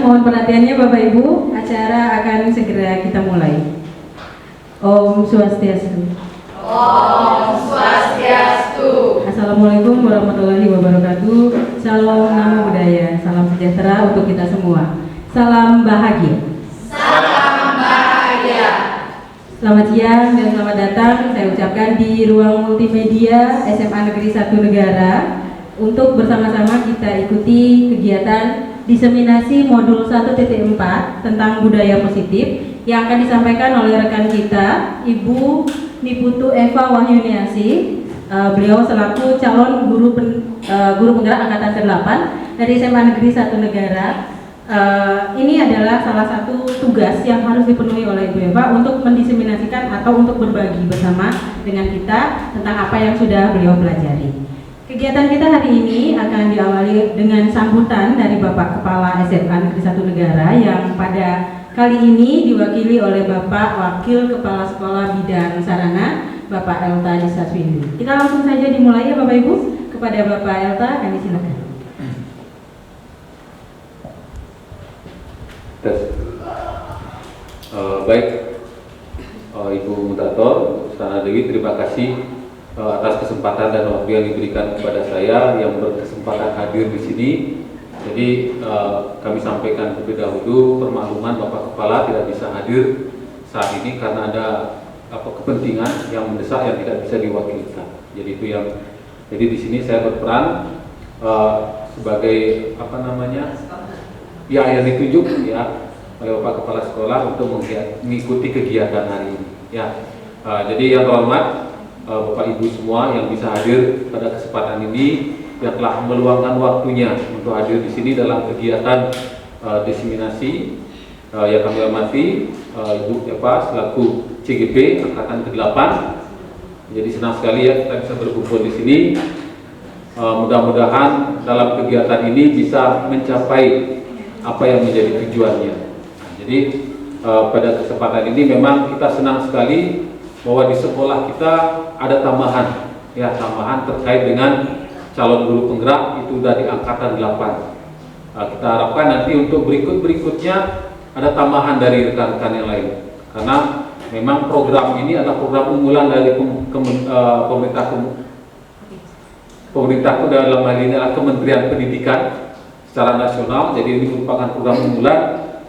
mohon perhatiannya Bapak Ibu, acara akan segera kita mulai. Om Swastiastu. Om Swastiastu. Assalamualaikum warahmatullahi wabarakatuh. Salam Namo Buddhaya. Salam sejahtera untuk kita semua. Salam bahagia. Salam bahagia. Selamat siang dan selamat datang. Saya ucapkan di ruang multimedia SMA Negeri 1 Negara untuk bersama-sama kita ikuti kegiatan diseminasi modul 1.4 tentang budaya positif yang akan disampaikan oleh rekan kita Ibu Niputu Eva Wahyuniasi. Beliau selaku calon guru penggerak angkatan ke-8 dari SMA Negeri 1 Negara. Ini adalah salah satu tugas yang harus dipenuhi oleh Ibu Eva untuk mendiseminasikan atau untuk berbagi bersama dengan kita tentang apa yang sudah beliau pelajari. Kegiatan kita hari ini akan diawali dengan sambutan dari Bapak Kepala SMA Negeri 1 Negara yang pada kali ini diwakili oleh Bapak Wakil Kepala Sekolah Bidang Sarana, Bapak Elta Disaswindi. Kita langsung saja dimulai ya Bapak Ibu. Kepada Bapak Elta kami silakan. Baik, Ibu Mutator, Ustaz Dewi, terima kasih atas kesempatan dan waktu yang diberikan kepada saya yang berkesempatan hadir di sini. Jadi kami sampaikan terlebih dahulu permakluman Bapak Kepala tidak bisa hadir saat ini karena ada kepentingan yang mendesak yang tidak bisa diwakilkan. Jadi di sini saya berperan sebagai yang ditunjuk ya oleh Bapak Kepala Sekolah untuk mengikuti kegiatan hari ini. Jadi yang terhormat Bapak Ibu semua yang bisa hadir pada kesempatan ini, yang telah meluangkan waktunya untuk hadir di sini dalam kegiatan diseminasi, yang kami hormati Ibu Eva selaku CGP angkatan ke-8. Jadi senang sekali ya kita bisa berkumpul di sini. Mudah-mudahan dalam kegiatan ini bisa mencapai apa yang menjadi tujuannya. Jadi pada kesempatan ini memang kita senang sekali bahwa di sekolah kita ada tambahan terkait dengan calon guru penggerak itu dari angkatan 8. Kita harapkan nanti untuk berikutnya ada tambahan dari rekan-rekan yang lain, karena memang program ini adalah program unggulan dari pemerintah dalam hal ini adalah Kementerian Pendidikan secara nasional. Jadi ini merupakan program unggulan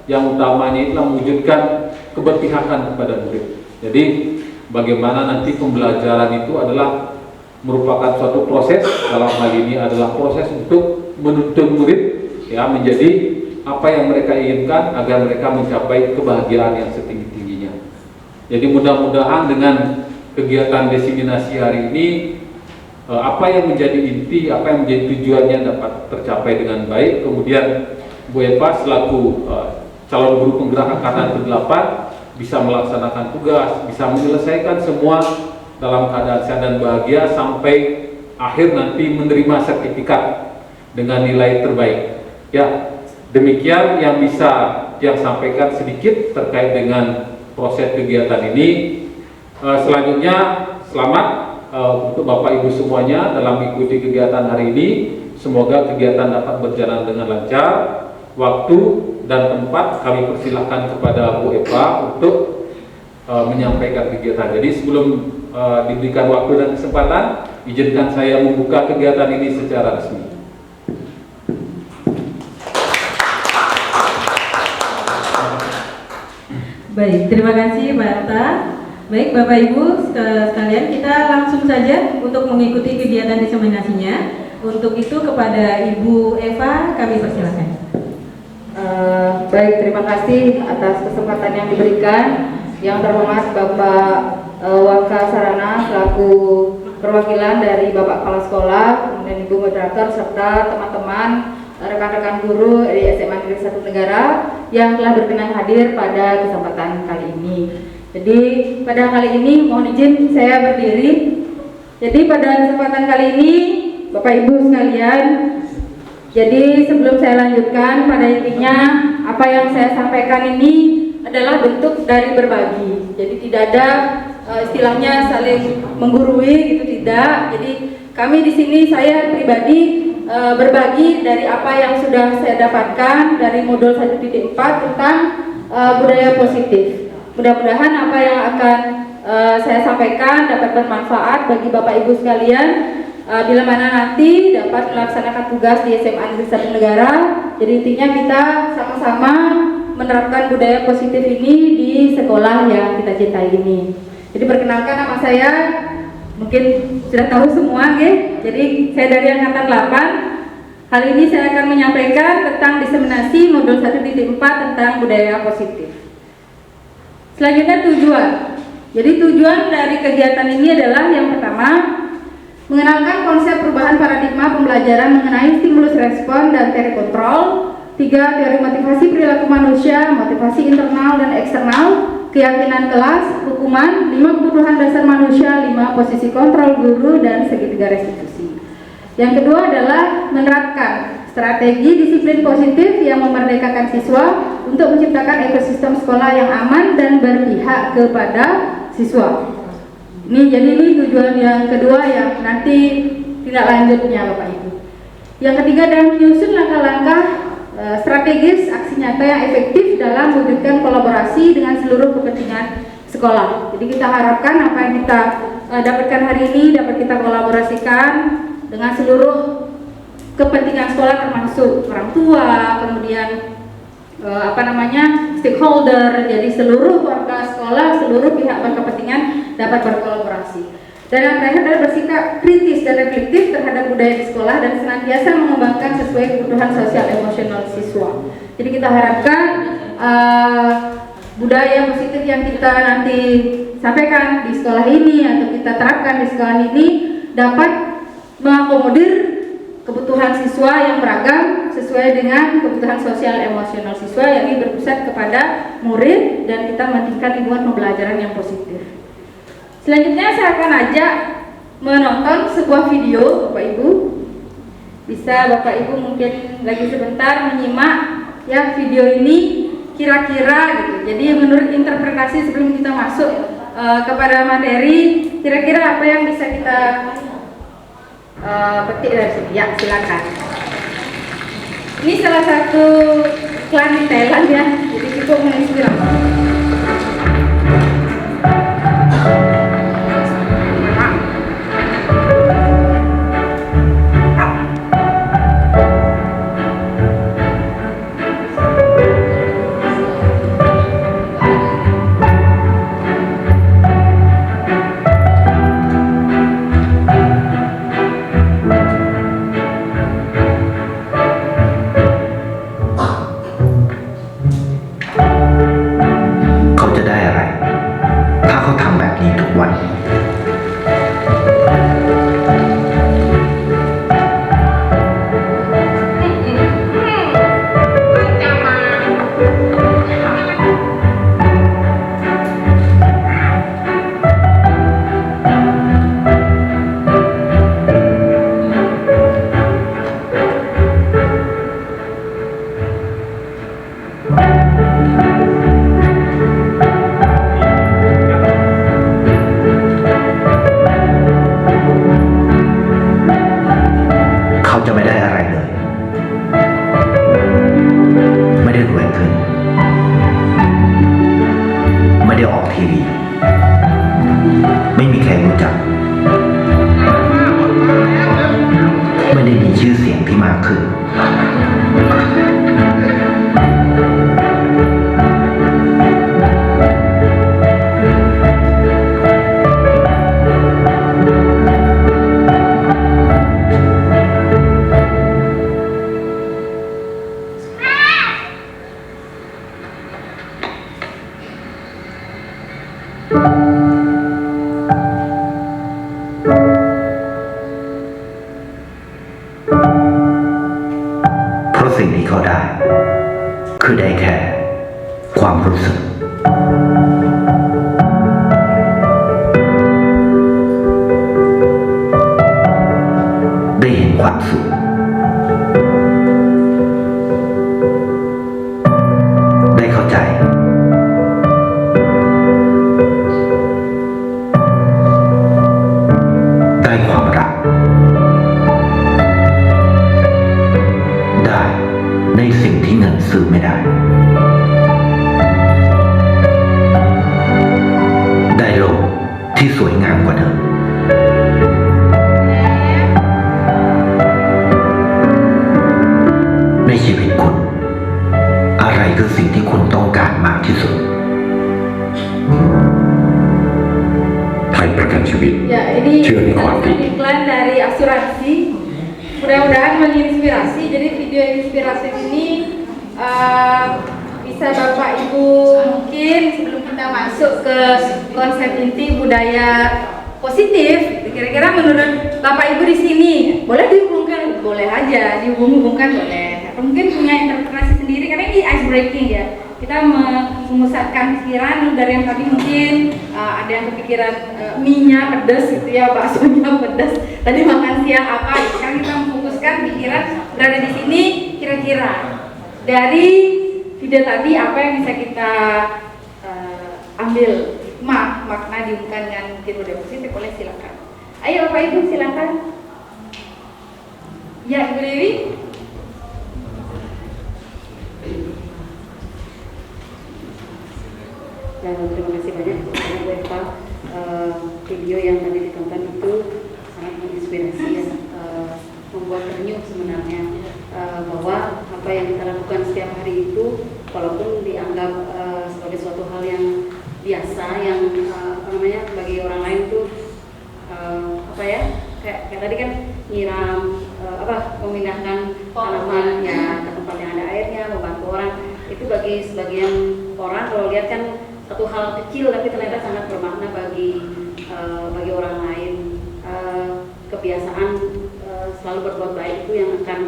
yang utamanya itu mewujudkan keberpihakan kepada murid. Jadi bagaimana nanti pembelajaran itu adalah merupakan suatu proses, dalam hal ini adalah proses untuk menuntun murid ya menjadi apa yang mereka inginkan agar mereka mencapai kebahagiaan yang setinggi-tingginya. Jadi mudah-mudahan dengan kegiatan diseminasi hari ini apa yang menjadi inti, apa yang menjadi tujuannya dapat tercapai dengan baik. Kemudian Bu Eva selaku calon guru penggerak angkatan ke-8 bisa melaksanakan tugas, bisa menyelesaikan semua dalam keadaan sehat dan bahagia sampai akhir nanti menerima sertifikat dengan nilai terbaik. Ya, demikian yang bisa yang sampaikan sedikit terkait dengan proses kegiatan ini. Selanjutnya selamat untuk Bapak Ibu semuanya dalam mengikuti kegiatan hari ini. Semoga kegiatan dapat berjalan dengan lancar. Waktu dan tempat kami persilahkan kepada Bu Eva untuk menyampaikan kegiatan. Jadi sebelum diberikan waktu dan kesempatan, izinkan saya membuka kegiatan ini secara resmi. Baik, terima kasih Mbak Elta. Baik Bapak Ibu sekalian, kita langsung saja untuk mengikuti kegiatan diseminasinya. Untuk itu kepada Ibu Eva kami persilakan. Baik, terima kasih atas kesempatan yang diberikan. Yang terhormat Bapak Waka Sarana selaku perwakilan dari Bapak Kepala Sekolah, kemudian Ibu Moderator serta teman-teman rekan-rekan guru di SMA Negeri 1 Negara yang telah berkenan hadir pada kesempatan kali ini. Jadi pada kali ini mohon izin saya berdiri. Jadi pada kesempatan kali ini Bapak Ibu sekalian, jadi sebelum saya lanjutkan, pada intinya apa yang saya sampaikan ini adalah bentuk dari berbagi. Jadi tidak ada istilahnya saling menggurui gitu, tidak. Jadi kami di sini, saya pribadi berbagi dari apa yang sudah saya dapatkan dari modul 1.4 tentang budaya positif. Mudah-mudahan apa yang akan saya sampaikan dapat bermanfaat bagi Bapak Ibu sekalian bila mana nanti dapat melaksanakan tugas di SMA Negeri 1 Negara. Jadi intinya kita sama-sama menerapkan budaya positif ini di sekolah yang kita cintai ini. Jadi perkenalkan, nama saya mungkin sudah tahu semua, okay? Jadi saya dari Angkatan 8. Kali ini saya akan menyampaikan tentang diseminasi modul 1.4 tentang budaya positif. Selanjutnya tujuan. Jadi tujuan dari kegiatan ini adalah yang pertama, mengenalkan konsep perubahan paradigma pembelajaran mengenai stimulus respon dan teori kontrol. 3. Teori motivasi perilaku manusia, motivasi internal dan eksternal, keyakinan kelas, hukuman, 5 kebutuhan dasar manusia, 5 posisi kontrol guru, dan segitiga restitusi. Yang kedua adalah menerapkan strategi disiplin positif yang memerdekakan siswa untuk menciptakan ekosistem sekolah yang aman dan berpihak kepada siswa. Ini tujuan yang kedua yang nanti tindak lanjutnya Bapak Ibu. Yang ketiga adalah menyusun langkah-langkah strategis aksi nyata yang efektif dalam mewujudkan kolaborasi dengan seluruh kepentingan sekolah. Jadi kita harapkan apa yang kita dapatkan hari ini dapat kita kolaborasikan dengan seluruh kepentingan sekolah, termasuk orang tua, kemudian stakeholder. Jadi seluruh warga sekolah, seluruh pihak berkepentingan dapat berkolaborasi. Dan yang terakhir adalah bersikap kritis dan reflektif terhadap budaya di sekolah dan senantiasa mengembangkan sesuai kebutuhan sosial emosional siswa. Jadi kita harapkan budaya positif yang kita nanti sampaikan di sekolah ini atau kita terapkan di sekolah ini dapat mengakomodir kebutuhan siswa yang beragam sesuai dengan kebutuhan sosial emosional siswa, yakni berpusat kepada murid dan kita meningkatkan lingkungan pembelajaran yang positif. Selanjutnya saya akan ajak menonton sebuah video, Bapak Ibu. Bisa Bapak Ibu mungkin lagi sebentar menyimak ya video ini kira-kira gitu. Jadi menurut interpretasi sebelum kita masuk kepada materi, kira-kira apa yang bisa kita petik dari sini? Ya, silakan. Ini salah satu iklan di Thailand ya, jadi cukup menginspirasi. Jurnawati. Iklan dari asuransi, mudah-mudahan menginspirasi. Jadi video inspirasi ini bisa Bapak Ibu mungkin sebelum kita masuk ke konsep inti budaya positif, kira-kira menurut Bapak Ibu di sini boleh dihubungkan, boleh aja dihubung-hubungkan boleh. Atau mungkin punya interpretasi sendiri karena ini ice breaking ya. Kita memusatkan pikiran dari yang tadi mungkin ada yang kepikiran mie-nya pedas gitu ya, baksonya pedas. Tadi makan siang apa? Sekarang kita memfokuskan pikiran berada di sini kira-kira dari video tadi apa yang bisa kita ambil makna dihubungkan dengan mungkin budaya positif, boleh silakan. Ayo Bapak Ibu silakan. Ya Ibu Dewi. Terima kasih banyak Bu Eva. Video yang tadi ditonton itu sangat menginspirasi dan membuat terenyuh sebenarnya bahwa apa yang kita lakukan setiap hari itu walaupun dianggap sebagai suatu hal yang biasa yang bagi orang lain itu kayak tadi kan nyiram memindahkan tanaman ya ke tempat yang ada airnya, membantu orang itu bagi sebagian orang kalau lihat kan satu hal kecil tapi ternyata sangat bermakna bagi orang lain. Kebiasaan selalu berbuat baik itu yang akan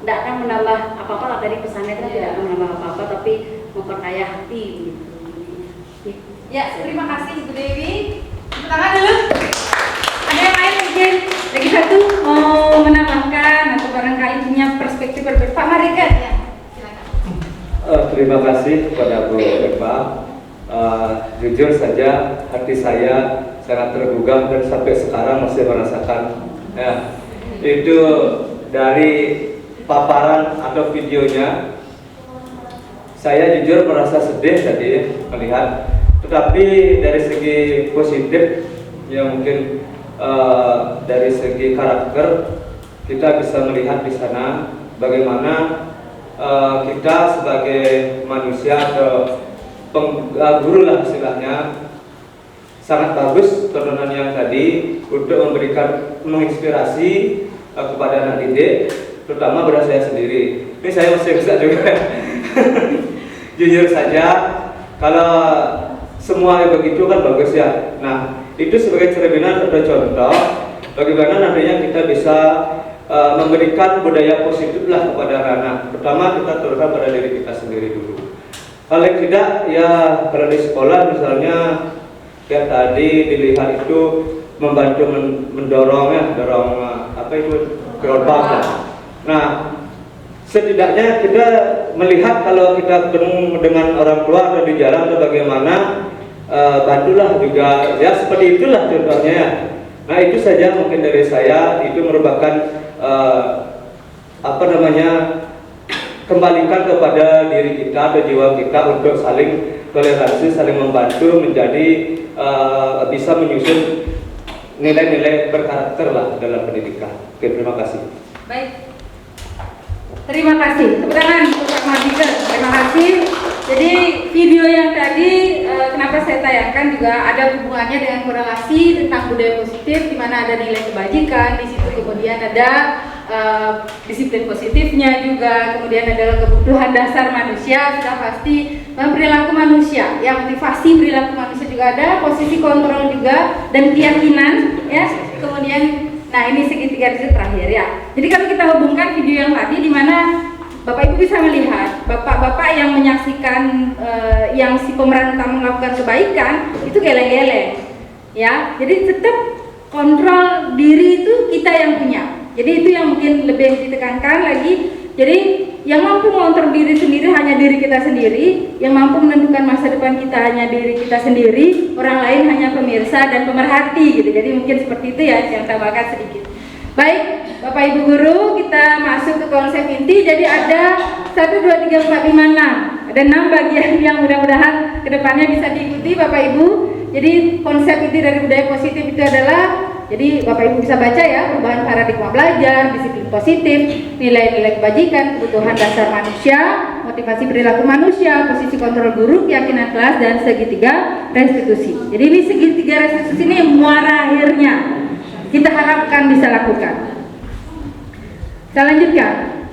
tidak akan menambah apa-apa lah, tadi pesannya kan tidak akan menambah apa-apa tapi memperkaya hati gitu. Ya, terima kasih Ibu Dewi. Tepuk tangan dulu. Ada yang lain mungkin lagi satu mau menambahkan atau barangkali punya perspektif berbeda. Pak Marika ya. Terima kasih kepada Bu Eva. Jujur saja hati saya sangat tergugah dan sampai sekarang masih merasakan itu dari paparan atau videonya. Saya jujur merasa sedih tadi melihat, tetapi dari segi positif ya mungkin dari segi karakter kita bisa melihat di sana bagaimana kita sebagai manusia atau guru lah istilahnya sangat bagus tontonan yang tadi untuk memberikan menginspirasi kepada anak didik, terutama pada saya sendiri. Ini saya masih bisa juga. Jujur saja, kalau semua begitu kan bagus ya. Nah, itu sebagai cerminan atau contoh bagaimana nantinya kita bisa memberikan budaya positif lah kepada anak. Pertama kita turunkan pada diri kita sendiri dulu. Paling tidak ya kalau di sekolah misalnya kayak tadi dilihat itu membantu mendorong gerobak lah. Nah, setidaknya kita melihat kalau kita ketemu dengan orang tua atau di jalan atau bagaimana bantulah juga ya seperti itulah contohnya ya. Nah itu saja mungkin dari saya, itu merupakan kembalikan kepada diri kita atau jiwa kita untuk saling toleransi, saling membantu menjadi bisa menyusun nilai-nilai berkarakter lah dalam pendidikan. Oke, terima kasih. Baik. Terima kasih. Tepuk tangan untuk Pak Mardika. Terima kasih. Jadi video yang tadi kenapa saya tayangkan juga ada hubungannya dengan korelasi tentang budaya positif, di mana ada nilai kebajikan, di situ kemudian ada disiplin positifnya juga, kemudian ada kebutuhan dasar manusia, sudah pasti perilaku manusia, yang motivasi perilaku manusia juga ada, posisi kontrol juga dan keyakinan ya. Kemudian nah ini segitiga terakhir ya. Jadi kalau kita hubungkan video yang tadi di mana Bapak Ibu bisa melihat bapak-bapak yang menyaksikan yang si pemeran utama melakukan kebaikan itu geleng-geleng ya. Jadi tetap kontrol diri itu kita yang punya. Jadi itu yang mungkin lebih ditekankan lagi. Jadi yang mampu mengontrol diri sendiri hanya diri kita sendiri, yang mampu menentukan masa depan kita hanya diri kita sendiri, orang lain hanya pemirsa dan pemerhati gitu. Jadi mungkin seperti itu ya yang tambahkan sedikit. Baik, Bapak Ibu guru, kita masuk ke konsep inti. Jadi ada 1, 2, 3, 4, 5, 6. Ada 6 bagian yang mudah-mudahan kedepannya bisa diikuti Bapak Ibu. Jadi konsep inti dari budaya positif itu adalah, jadi Bapak Ibu bisa baca ya, perubahan paradigma belajar, disiplin positif, nilai-nilai kebajikan, kebutuhan dasar manusia, motivasi perilaku manusia, posisi kontrol guru, keyakinan kelas, dan segitiga restitusi. Jadi ini segitiga restitusi ini muara akhirnya kita harapkan bisa lakukan. Saya lanjutkan.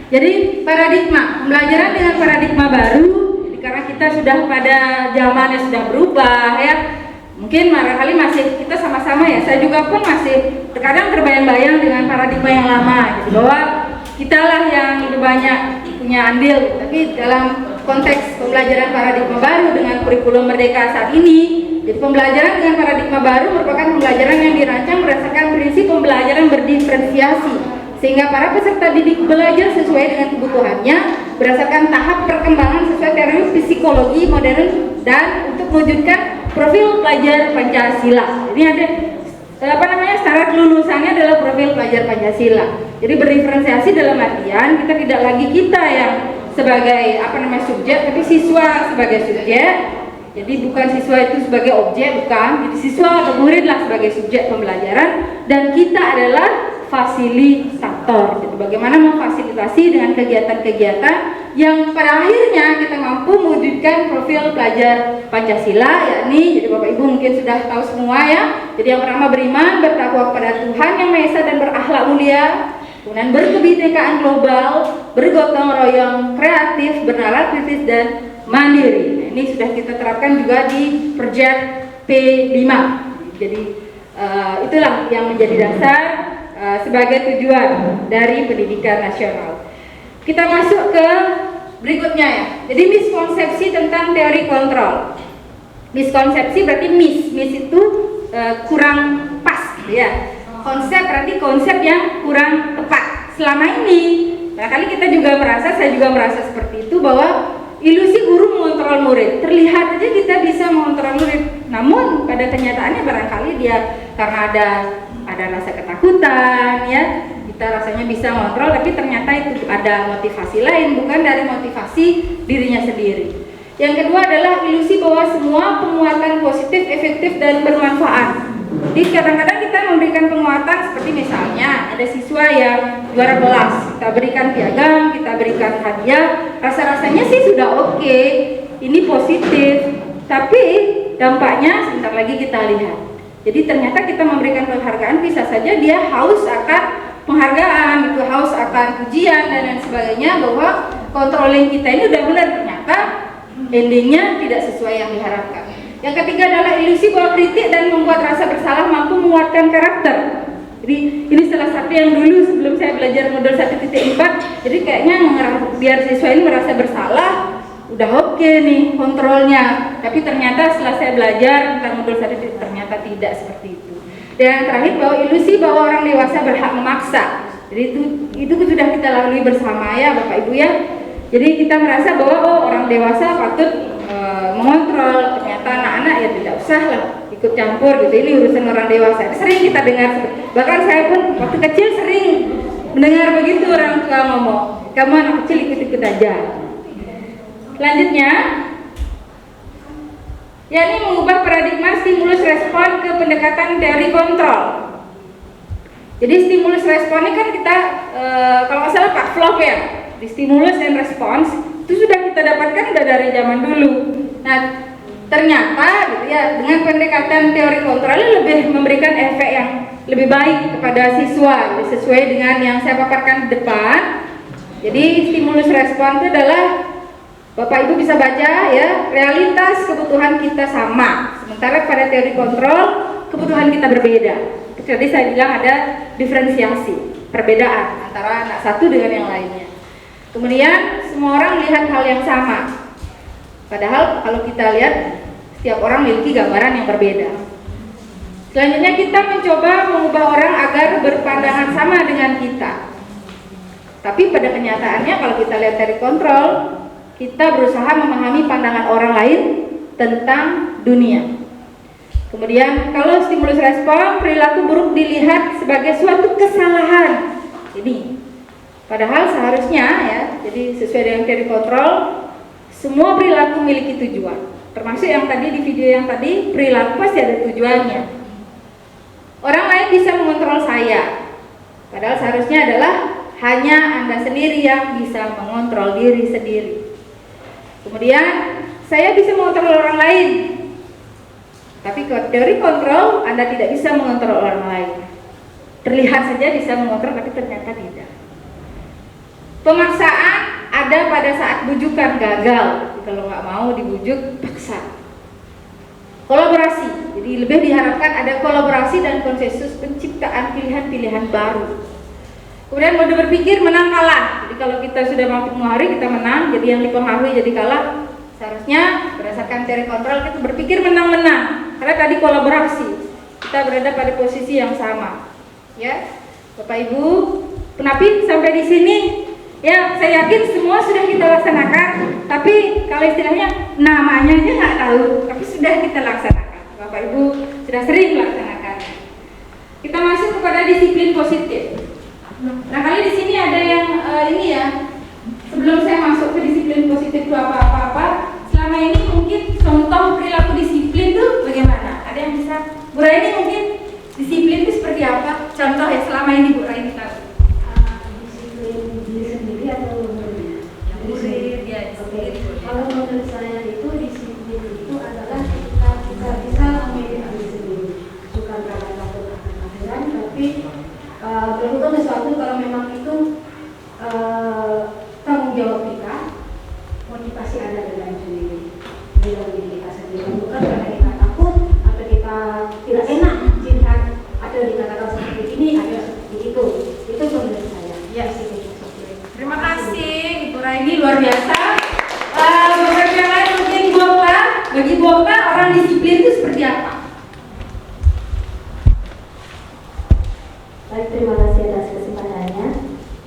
Jadi paradigma, pembelajaran dengan paradigma baru, jadi karena kita sudah pada zaman yang sudah berubah ya. Mungkin barangkali masih kita sama-sama ya, saya juga pun masih terkadang terbayang-bayang dengan paradigma yang lama, gitu, bahwa kitalah yang lebih banyak punya andil. Tapi dalam konteks pembelajaran paradigma baru dengan kurikulum Merdeka saat ini, jadi pembelajaran dengan paradigma baru merupakan pembelajaran yang dirancang berdasarkan prinsip pembelajaran berdiferensiasi, sehingga para peserta didik belajar sesuai dengan kebutuhannya berdasarkan tahap perkembangan sesuai teori psikologi modern dan untuk mewujudkan profil pelajar Pancasila. Ini ada syarat lulusannya adalah profil pelajar Pancasila. Jadi berdiferensiasi dalam artian kita tidak lagi kita yang sebagai subjek, tapi siswa sebagai subjek. Jadi bukan siswa itu sebagai objek, bukan. Jadi siswa atau muridlah sebagai subjek pembelajaran dan kita adalah fasilitator. Jadi bagaimana memfasilitasi dengan kegiatan-kegiatan yang pada akhirnya kita mampu mewujudkan profil pelajar Pancasila, yakni jadi Bapak Ibu mungkin sudah tahu semua ya. Jadi yang pertama beriman, bertakwa kepada Tuhan Yang Maha Esa dan berakhlak mulia, kemudian berkebinekaan global, bergotong royong, kreatif, bernalar kritis dan mandiri. Nah, ini sudah kita terapkan juga di Perjak P5. Jadi itulah yang menjadi dasar sebagai tujuan dari pendidikan nasional. Kita masuk ke berikutnya ya. Jadi miskonsepsi tentang teori kontrol. Miskonsepsi berarti miss itu kurang pas ya. Konsep berarti konsep yang kurang tepat. Selama ini barangkali kita juga merasa, saya juga merasa seperti itu, bahwa ilusi guru mengontrol murid. Terlihat aja kita bisa mengontrol murid, namun pada kenyataannya barangkali dia karena ada rasa ketakutan ya, kita rasanya bisa mengontrol, tapi ternyata itu ada motivasi lain, bukan dari motivasi dirinya sendiri. Yang kedua adalah ilusi bahwa semua penguatan positif, efektif dan bermanfaat. Jadi kadang-kadang kita memberikan penguatan seperti misalnya ada siswa yang juara kelas, kita berikan piagam, kita berikan hadiah, rasa-rasanya sih sudah oke, ini positif, tapi dampaknya sebentar lagi kita lihat. Jadi ternyata kita memberikan penghargaan, bisa saja dia haus akan penghargaan, itu haus akan pujian dan lain sebagainya, bahwa controlling kita ini udah benar, ternyata endingnya tidak sesuai yang diharapkan. Yang ketiga adalah ilusi bahwa kritik dan membuat rasa bersalah mampu menguatkan karakter. Jadi ini salah satu yang dulu sebelum saya belajar model 1.4, jadi kayaknya biar siswa ini merasa bersalah, udah oke nih kontrolnya. Tapi ternyata setelah saya belajar tentang model 1, ternyata tidak seperti itu. Dan yang terakhir bahwa ilusi bahwa orang dewasa berhak memaksa. Jadi itu sudah kita lalui bersama ya Bapak Ibu ya. Jadi kita merasa bahwa orang dewasa patut mengontrol, ternyata anak-anak ya tidak usah lah ikut campur gitu, ini urusan orang dewasa. Sering kita dengar, bahkan saya pun waktu kecil sering mendengar begitu orang tua ngomong, kamu anak kecil ikut-ikut aja. Selanjutnya, yakni mengubah paradigma stimulus respon ke pendekatan teori kontrol. Jadi stimulus respon ini kan kita kalau nggak salah Pavlov ya, di stimulus dan respons itu sudah kita dapatkan udah dari zaman dulu. Nah ternyata gitu ya, dengan pendekatan teori kontrol lebih memberikan efek yang lebih baik kepada siswa, jadi sesuai dengan yang saya paparkan di depan. Jadi stimulus respon itu adalah Bapak Ibu bisa baca ya, realitas kebutuhan kita sama, sementara pada teori kontrol kebutuhan kita berbeda. Jadi saya bilang ada diferensiasi, perbedaan antara anak satu dengan yang lainnya. Kemudian semua orang melihat hal yang sama, padahal kalau kita lihat setiap orang memiliki gambaran yang berbeda. Selanjutnya kita mencoba mengubah orang agar berpandangan sama dengan kita. Tapi pada kenyataannya kalau kita lihat dari kontrol, kita berusaha memahami pandangan orang lain tentang dunia. Kemudian kalau stimulus respon, perilaku buruk dilihat sebagai suatu kesalahan. Ini padahal seharusnya ya, jadi sesuai dengan teori kontrol, semua perilaku memiliki tujuan. Termasuk yang tadi di video yang tadi, perilaku pasti ada tujuannya. Orang lain bisa mengontrol saya, padahal seharusnya adalah hanya Anda sendiri yang bisa mengontrol diri sendiri. Kemudian saya bisa mengontrol orang lain, tapi teori kontrol Anda tidak bisa mengontrol orang lain. Terlihat saja bisa mengontrol, tapi ternyata tidak. Pemaksaan ada pada saat bujukan gagal. Kalau nggak mau dibujuk, paksa. Kolaborasi, jadi lebih diharapkan ada kolaborasi dan konsensus penciptaan pilihan-pilihan baru. Kemudian mode berpikir menang kalah. Jadi kalau kita sudah mampu mengaruhi, kita menang. Jadi yang dipengaruhi jadi kalah. Seharusnya berdasarkan teori kontrol kita berpikir menang-menang. Karena tadi kolaborasi, kita berada pada posisi yang sama. Ya, Bapak Ibu, penapit sampai di sini. Ya, saya yakin semua sudah kita laksanakan. Tapi kalau istilahnya namanya aja nggak tahu, tapi sudah kita laksanakan. Bapak Ibu sudah sering melaksanakan. Kita masuk kepada disiplin positif. Nah, kali di sini ada yang ini ya. Sebelum saya masuk ke disiplin positif itu apa-apa, selama ini mungkin contoh perilaku disiplin itu bagaimana? Ada yang bisa? Bu Raini mungkin disiplin itu seperti apa? Contoh ya selama ini Bu Raini tahu. Disiplin diri sendiri atau Disiplin ya, disiplin. Kalau menurut saya itu disiplin itu adalah ketika kita bisa memilih diri sendiri, bukan karena takut akan akhiran, tapi melakukan sesuatu kalau memang itu tanggung jawab kita, motivasi ada dalam diri kita sendiri, bukan karena kita takut atau kita tidak enak dilihat atau dikatakan seperti ini atau seperti itu menurut saya. Ya, terima kasih Ibu Raini, luar biasa. Beberapa yang lain mungkin Bu Okta. Bagi Bu Okta, orang disiplin itu seperti apa? Baik, terima kasih atas kesempatannya.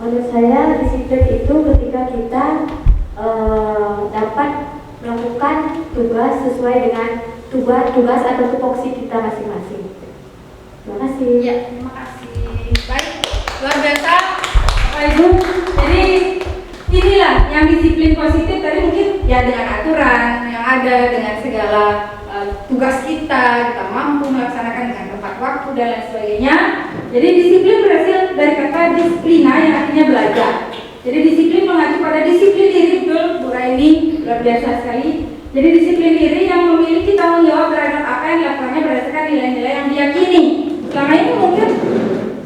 Menurut saya disiplin itu ketika kita dapat melakukan tugas sesuai dengan tugas atau tupoksi kita masing-masing. Terima kasih. Ya, terima kasih. Baik, luar biasa Bapak Ibu. Jadi inilah yang disiplin positif tadi mungkin ya dengan aturan yang ada, dengan segala tugas kita mampu melaksanakan dengan tepat waktu dan lain sebagainya. Jadi disiplin berhasil dari kata disiplina yang artinya belajar. Jadi disiplin mengacu pada disiplin diri, betul Bu Raini, luar biasa sekali. Jadi disiplin diri yang memiliki tanggung jawab terhadap apa yang dilakukannya berdasarkan nilai-nilai yang diyakini. Selama ini mungkin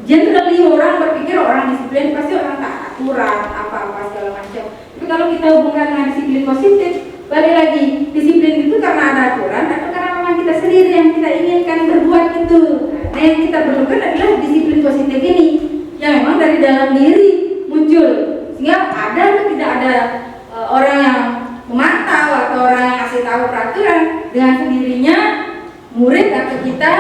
generally orang berpikir orang disiplin pasti orang tak aturan apa-apa segala macam. Tapi kalau kita hubungkan dengan disiplin positif, balik lagi, disiplin itu karena ada aturan atau karena memang kita sendiri yang kita inginkan berbuat itu. Nah, yang kita perlukan adalah disiplin positif ini yang memang dari dalam diri muncul, sehingga ada atau tidak ada orang yang memantau atau orang yang kasih tahu peraturan, dengan sendirinya murid atau kita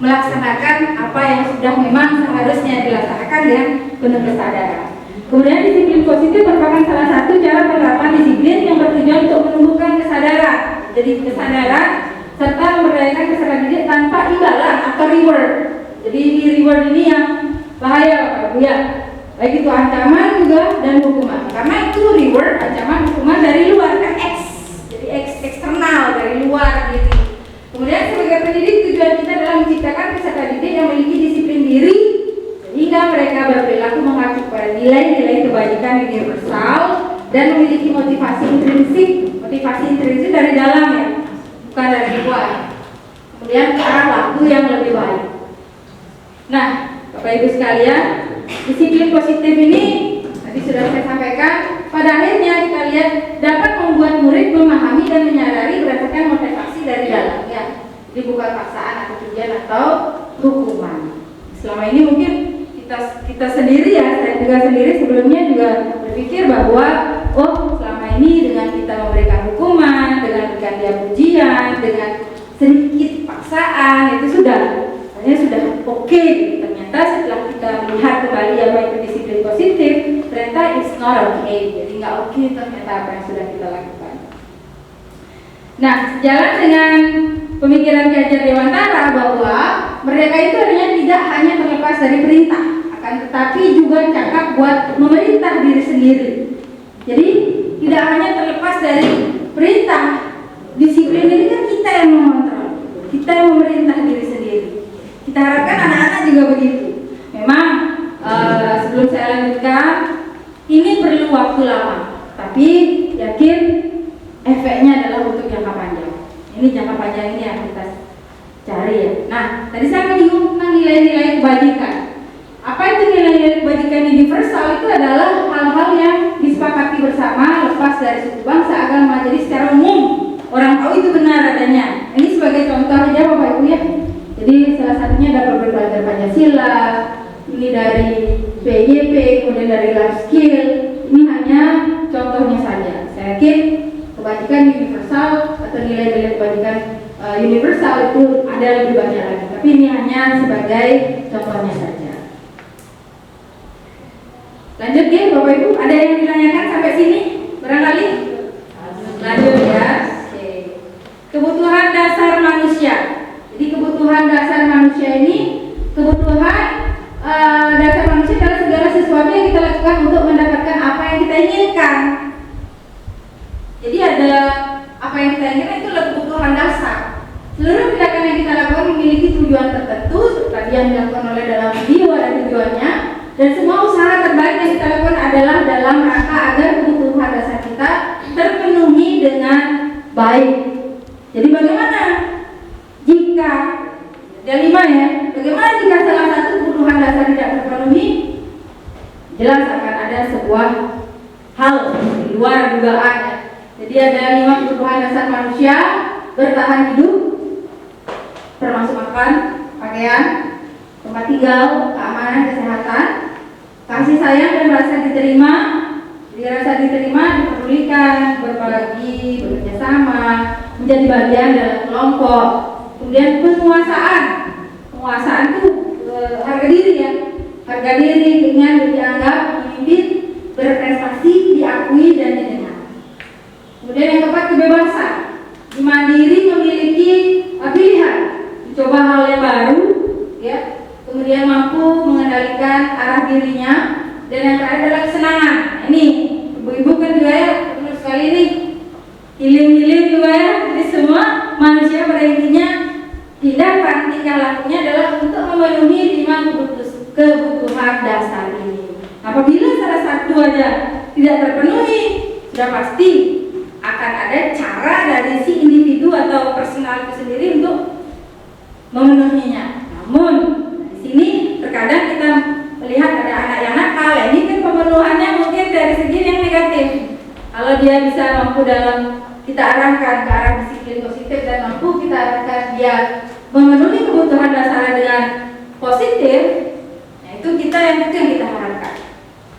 melaksanakan apa yang sudah memang seharusnya dilaksanakan dengan penuh kesadaran. Kemudian disiplin positif merupakan salah satu cara penerapan disiplin yang bertujuan untuk menumbuhkan kesadaran. Jadi kesadaran serta memberdayakan kesadaran diri tanpa imbalan atau reward. Jadi di reward ini yang bahaya Bapak Ibu ya. Baik itu ancaman juga dan hukuman. Karena itu reward, ancaman, hukuman dari luar kan jadi eksternal dari luar diri. Kemudian sebagai pendidik tujuan kita adalah menciptakan peserta didik yang memiliki disiplin diri sehingga mereka berperilaku mengacu pada nilai-nilai kebajikan universal dan memiliki motivasi intrinsik dari dalam ya, bukan dari luar. Kemudian ke arah laku yang lebih baik. Nah, Bapak Ibu sekalian, disiplin positif ini tadi sudah saya sampaikan, pada akhirnya kita lihat dapat membuat murid memahami dan menyadari berdasarkan motivasi dari dalamnya. Jadi bukan paksaan atau tujuan atau hukuman. Selama ini mungkin kita sendiri ya, saya juga sendiri sebelumnya juga berpikir bahwa selama ini dengan kita memberikan hukuman, dengan memberikan dia pujian, dengan sedikit paksaan itu sudah oke. Ternyata setelah kita melihat kembali apa itu disiplin positif, ternyata it's not okay. Jadi nggak oke ternyata apa yang sudah kita lakukan. Nah, sejalan dengan pemikiran Ki Hajar Dewantara bahwa merdeka itu tidak hanya terlepas dari perintah, akan tetapi juga cakap buat memerintah diri sendiri. Jadi tidak hanya terlepas dari perintah, disiplin ini kan kita yang mengontrol, kita yang memerintah diri sendiri. Kita harapkan anak-anak juga begitu. Memang sebelum saya lanjutkan, ini perlu waktu lama, tapi yakin tujuannya adalah untuk jangka panjang. Ini jangka panjang ini yang kita cari ya. Nah, tadi saya menyinggung tentang nilai-nilai kebajikan. Apa itu nilai-nilai kebajikan universal? Itu adalah hal-hal yang disepakati bersama, lepas dari suku bangsa, agama. Jadi secara umum orang tahu itu benar adanya. Ini sebagai contoh aja Bapak Ibu ya. Jadi salah satunya dapat belajar Pancasila, ini dari PYP, kemudian dari life skill. Ini hanya contohnya saja. Saya yakin kebajikan universal atau nilai-nilai kebajikan universal itu ada lebih banyak lagi. Tapi ini hanya sebagai contohnya saja. Lanjut ya Bapak Ibu, ada yang ditanyakan sampai sini? Barangkali? Lanjut ya. Oke. Kebutuhan dasar manusia. Jadi kebutuhan dasar manusia ini, kebutuhan dasar manusia adalah segala sesuatu yang kita lakukan untuk mendapatkan apa yang kita inginkan. Jadi ada apa yang kita inginkan itu adalah kebutuhan dasar. Seluruh tindakan yang kita lakukan memiliki tujuan tertentu, tadi yang dilakukan oleh dalam video ada tujuannya, dan semua usaha terbaik yang kita lakukan adalah dalam rangka agar kebutuhan dasar kita terpenuhi dengan baik. Jadi bagaimana jika ada 5 ya? Bagaimana jika salah satu kebutuhan dasar tidak terpenuhi? Jelas akan ada sebuah hal di luar dugaan ya. Jadi ada 5 kebutuhan dasar manusia: bertahan hidup, termasuk makan, pakaian, tempat tinggal, keamanan, kesehatan, kasih sayang dan rasa diterima. Jadi rasa diterima, diperdulikan, berbagi, bekerja sama, menjadi bagian dalam kelompok. Kemudian penguasaan. Penguasaan itu harga diri ya. Harga diri dengan dianggap memimpin, berprestasi, diakui dan didengar. Kemudian yang keempat, kebebasan. Mandiri, memiliki pilihan, mencoba hal yang baru, ya. Kemudian mampu mengendalikan arah dirinya, dan yang terakhir adalah kesenangan. Ini ibu-ibu kan juga ya, benar sekali nih, healing juga ya. Jadi semua manusia pada intinya tindakan tingkah lakunya adalah untuk memenuhi 5 kebutuhan dasar ini. Apabila salah satu aja tidak terpenuhi, sudah pasti akan ada cara dari si individu atau personal itu sendiri untuk memenuhinya. Namun di sini terkadang kita melihat ada anak yang nakal. Ini kan pemenuhannya mungkin dari segi yang negatif. Kalau dia bisa mampu dalam kita arahkan ke arah disiplin positif dan mampu kita arahkan dia memenuhi kebutuhan dasar dengan positif, nah itu yang kita harapkan.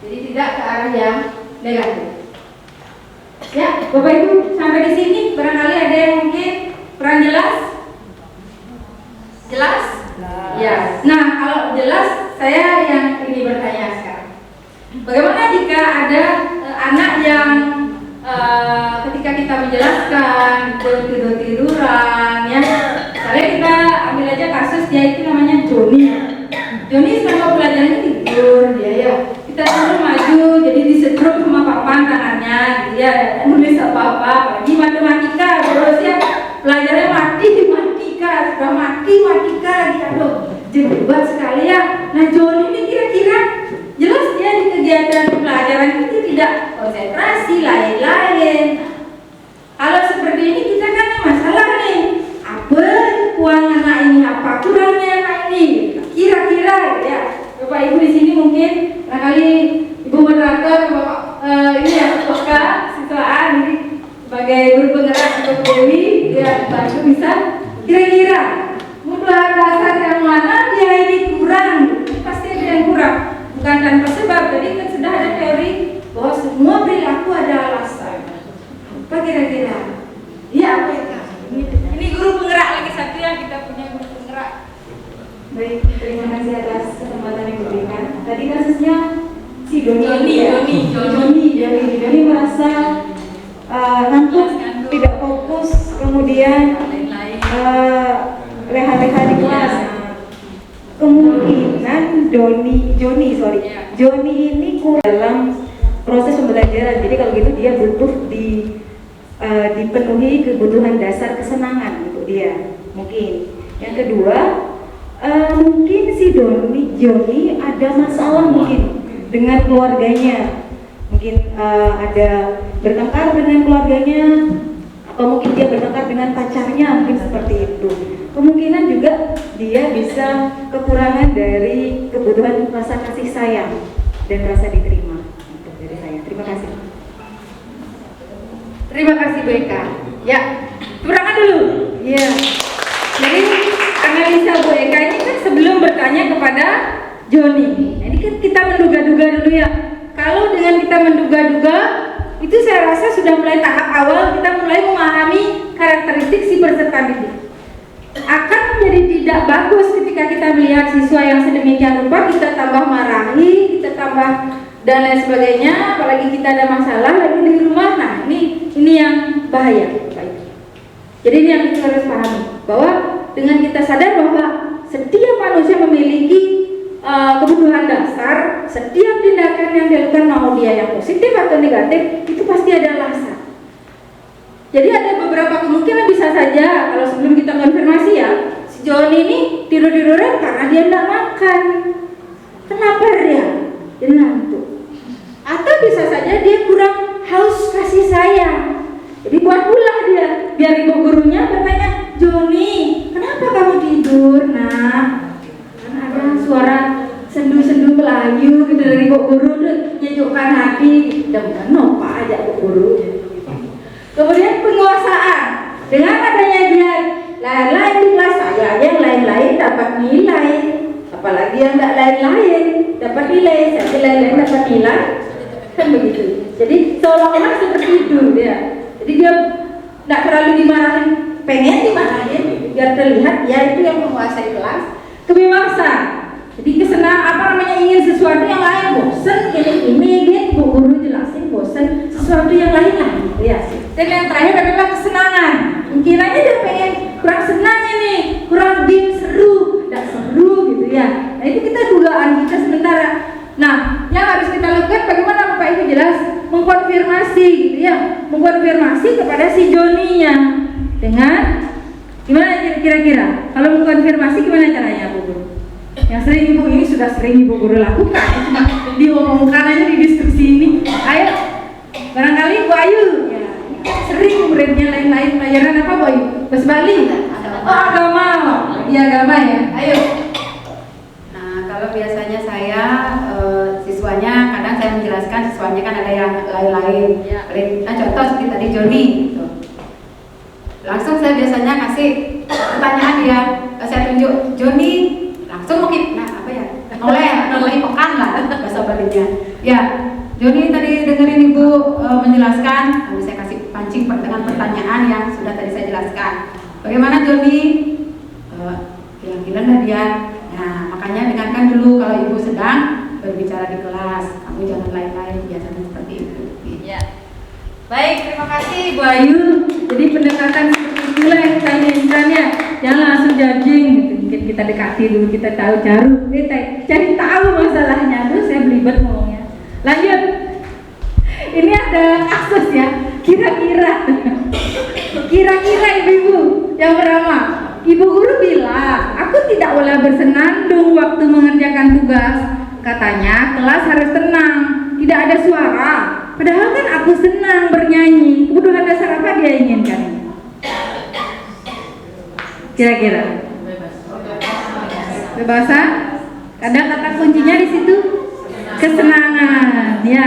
Jadi tidak ke arah yang negatif. Ya, Bapak Ibu sampai di sini barangkali ada yang mungkin kurang jelas? Jelas? Ya. Nah, kalau jelas saya yang ini bertanya sekarang. Bagaimana jika ada anak yang ketika kita menjelaskan tidur-tiduran ya, misalnya kita ambil aja kasus dia itu namanya Joni selama pelajarannya tidur dia ya, kita suruh maju jadi disetrum sama papan tangannya dia nulis apa-apa, apalagi matematika terus ya pelajarannya matematika sudah matematika lagi, aduh jebat sekali ya. Nah Joni ini kira-kira jelas dia di kegiatan pelajaran itu tidak konsentrasi lain-lain. Kalau seperti ini kita kan masalah nih, apa keuangan anak ini, apa kurangnya anak ini, kira-kira ya. Bapak Ibu di sini mungkin barangkali Ibu moderator, Bapak ini ya Bapak siswaan ini sebagai guru penggerak untuk Dewi ya bantu bisa kira-kira kebutuhan dasar yang mana dia ini kurang, pasti ada yang kurang. Bukan tanpa sebab, jadi kan sudah ada teori bahwa semua perilaku ada alasan. Apa kira-kira? Iya apa itu? Ini guru penggerak lagi satu yang kita punya guru penggerak. Baik, terima kasih atas kesempatan yang diberikan. Tadi kasusnya si Doni merasa ngantuk, tidak fokus, kemudian leha-leha di kelas. Kemungkinan Joni ini kurang dalam proses pembelajaran. Jadi kalau gitu dia butuh dipenuhi kebutuhan dasar kesenangan untuk dia. Mungkin. Yang kedua, mungkin si Joni ada masalah mungkin dengan keluarganya. Mungkin ada bertengkar dengan keluarganya, atau dia bertengkar dengan pacarnya, mungkin seperti itu. Kemungkinan juga dia bisa kekurangan dari kebutuhan rasa kasih sayang dan rasa diterima. Itu dari saya. Terima kasih. Terima kasih Bu Eka. Ya, tepuk tangan dulu. Iya. Jadi analisa Bu Eka ini kan sebelum bertanya kepada Joni. Ini kan kita menduga-duga dulu ya. Kalau dengan kita menduga-duga, itu saya rasa sudah mulai tahap awal kita mulai memahami karakteristik si peserta didik. Akan menjadi tidak bagus ketika kita melihat siswa yang sedemikian rupa kita tambah marahi, kita tambah dan lain sebagainya, apalagi kita ada masalah lagi di rumah. Nah, ini yang bahaya. Jadi ini yang kita harus pahami, bahwa dengan kita sadar bahwa setiap manusia memiliki kebutuhan dasar, setiap tindakan yang dilakukan mau dia yang positif atau negatif itu pasti ada alasan. Jadi ada beberapa kemungkinan bisa saja kalau sebelum kita konfirmasi ya, si Joni ini tidur-tiduran karena dia tidak makan. Kenapa dia? Dia ngantuk. Atau bisa saja dia kurang haus kasih sayang. Jadi buat ulah dia, biar ibu gurunya bertanya, Joni, kenapa kamu tidur, nak? Kan ada suara sendu-sendu Melayu gitu dari ibu guru, menyejukkan hati. Dan nopa aja ibu guru. Kemudian penguasaan, dengan adanya dia lain-lain di kelas saya, yang lain-lain dapat nilai, apalagi yang tidak lain-lain dapat nilai, saya lain-lain dapat nilai, kan begitu. Jadi seolah-olah seperti itu dia. Jadi dia tidak terlalu dimarahin, pengen dimarahin biar terlihat ya itu yang menguasai kelas. Kebebasan, jadi kesenangan ingin sesuatu yang lain, bosen ini gitu, bu guru jelasin bosen sesuatu yang lain lah gitu ya. Dan yang terakhir adalah kesenangan. Kiranya dia pengen kurang senang ini, kurang game seru, tidak seru gitu ya. Nah itu kita dugaan kita sementara. Nah yang harus kita lakukan bagaimana Bapak Ibu jelas mengkonfirmasi gitu ya, mengkonfirmasi kepada si Joninya dengan gimana kira-kira? Kalau mengkonfirmasi gimana caranya Bu Guru? Yang sering Ibu ini sudah sering Ibu Guru lakukan, cuma diomongkan aja di diskusi ini. Ayo, barangkali Bu Ayu ya, sering muridnya lain-lain pelajaran apa Bu Ayu? Bahasa Bali? Oh agama, iya agama ya. Ayo. Nah kalau biasanya saya siswanya kadang saya menjelaskan siswanya kan ada yang lain-lain. Nah contoh seperti tadi Joni. Gitu. Langsung saya biasanya kasih pertanyaan dia, saya tunjuk Joni, langsung mungkin, nah apa ya, noleh pekan lah bahasa Balinya. Ya, Joni tadi dengerin Ibu menjelaskan, lalu saya kasih pancing dengan pertanyaan yang sudah tadi saya jelaskan. Bagaimana Joni? Bilang-bilang lah dia. Nah, makanya dengarkan dulu kalau Ibu sedang berbicara di kelas, kamu jangan lain-lain, biasanya seperti itu. Ya. Baik, terima kasih Ibu Ayu. Jadi pendekatan seperti itulah yang kita inginkan ya. Jangan langsung judging gitu. Mungkin kita dekati dulu, kita tahu cari tahu masalahnya. Terus saya belibet ngomongnya. Lanjut. Ini ada kasus ya. Kira-kira ibu-ibu yang pertama, ibu guru bilang, aku tidak boleh bersenandung waktu mengerjakan tugas. Katanya kelas harus tenang, tidak ada suara. Padahal kan aku senang bernyanyi. Kebutuhan dasar apa dia inginkan? Kira-kira? Bebasan? Kadang kata kuncinya di situ kesenangan. Ya.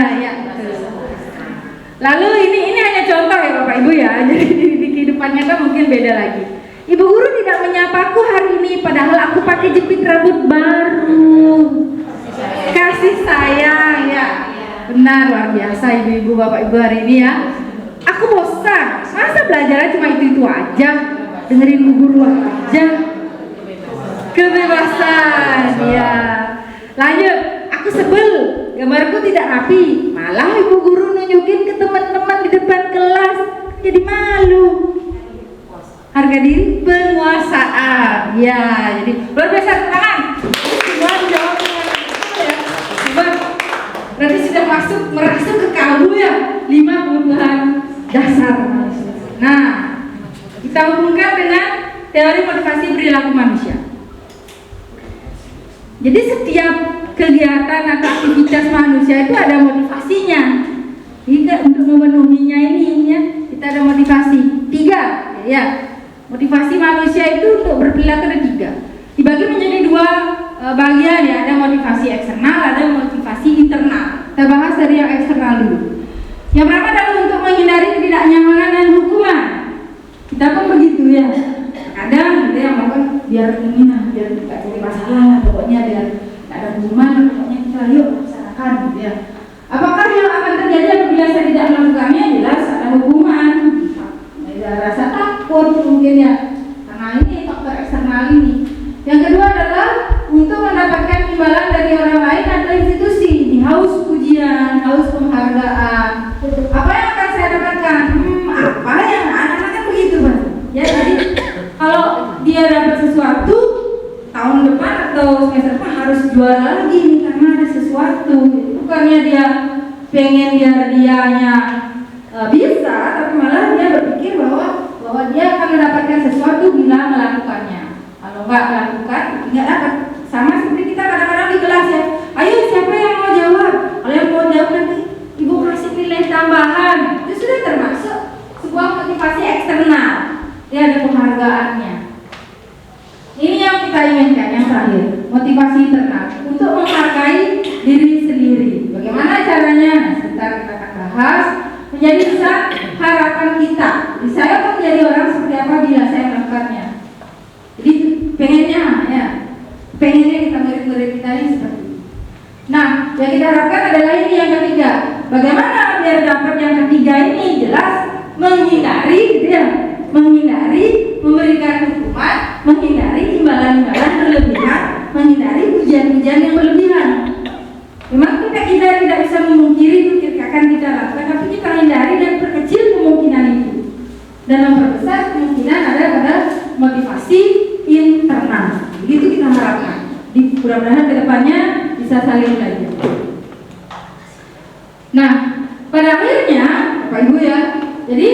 Lalu ini hanya contoh ya Bapak Ibu ya. Jadi di kehidupan nyata mungkin beda lagi. Ibu guru tidak menyapaku hari ini, padahal aku pakai jepit rambut baru. Kasih sayang ya. Benar, luar biasa ibu-ibu bapak ibu hari ini ya. Aku bosan, masa belajarnya cuma itu aja, dengerin bu guru aja. Kebebasan ya. Lanjut, aku sebel, gambarku tidak rapi, malah ibu guru nunjukin ke teman-teman di depan kelas, jadi malu. Harga diri penguasaan ya. Jadi luar biasa, tangan semua dijawab dengan ya. Berarti sudah merasuk ke kalbu ya 5 kebutuhan dasar. Nah, kita hubungkan dengan teori motivasi perilaku manusia. Jadi setiap kegiatan atau aktivitas manusia itu ada motivasinya. Tidak untuk memenuhinya ini ya, kita ada motivasi. 3 Ya, motivasi manusia itu untuk berperilaku ada 3. Dibagi menjadi 2 bagian ya, ada motivasi eksternal, ada motivasi internal. Kita bahas dari yang eksternal dulu. Yang pertama adalah untuk menghindari ketidaknyamanan dan hukuman. Kita pun begitu ya. Kadang kita yang melakukan biar ini biar tidak jadi masalah, pokoknya biar tidak ada hukuman, pokoknya kita yuk laksanakan gitu ya. Apakah yang akan terjadi apabila saya tidak melakukannya? Jelas ada hukuman. Ada rasa takut mungkin ya, karena ini faktor eksternal ini. Yang kedua adalah untuk mendapatkan imbalan dari orang lain atau institusi. Ini haus pujian, haus penghargaan. Apa yang akan saya dapatkan? Apa yang anak-anak kan begitu Pak. Ya, jadi kalau dia dapat sesuatu tahun depan atau semester depan harus juara lagi nih karena ada sesuatu. Bukannya dia pengen biar dianya bisa, tapi malah dia berpikir bahwa dia akan mendapatkan sesuatu bila melakukannya. Kalau nggak melakukan, nggak dapat. Sama seperti kita kadang-kadang di kelas ya. Ayo siapa yang mau jawab? Kalau yang mau jawab nanti ibu kasih nilai tambahan. Itu sudah termasuk sebuah motivasi eksternal. Dia ada penghargaannya. Ini yang kita inginkan yang terakhir, motivasi internal untuk menghargai diri sendiri. Bagaimana caranya? Sebentar kita akan bahas. Menjadi besar harapan kita. Jadi saya pun menjadi orang seperti apa bila saya melakukannya. Jadi pengennya ya, pengennya kita murid-murid kita ini seperti ini. Nah, yang kita harapkan adalah ini yang ketiga. Bagaimana biar dapat yang ketiga ini? Jelas menghindari, gitu ya, menghindari memberikan hukuman, menghindari imbalan-imbalan berlebihan, menghindari pujian-pujian yang berlebihan. Memang kita tidak bisa memungkiri itu akan kita lakukan, tapi kita hindari dan perkecil kemungkinan itu dan memperbesar kemungkinan ada pada motivasi internal. Begitu kita harapkan. Mudah-mudahan kedepannya bisa saling belajar. Nah, pada akhirnya Bapak Ibu ya, jadi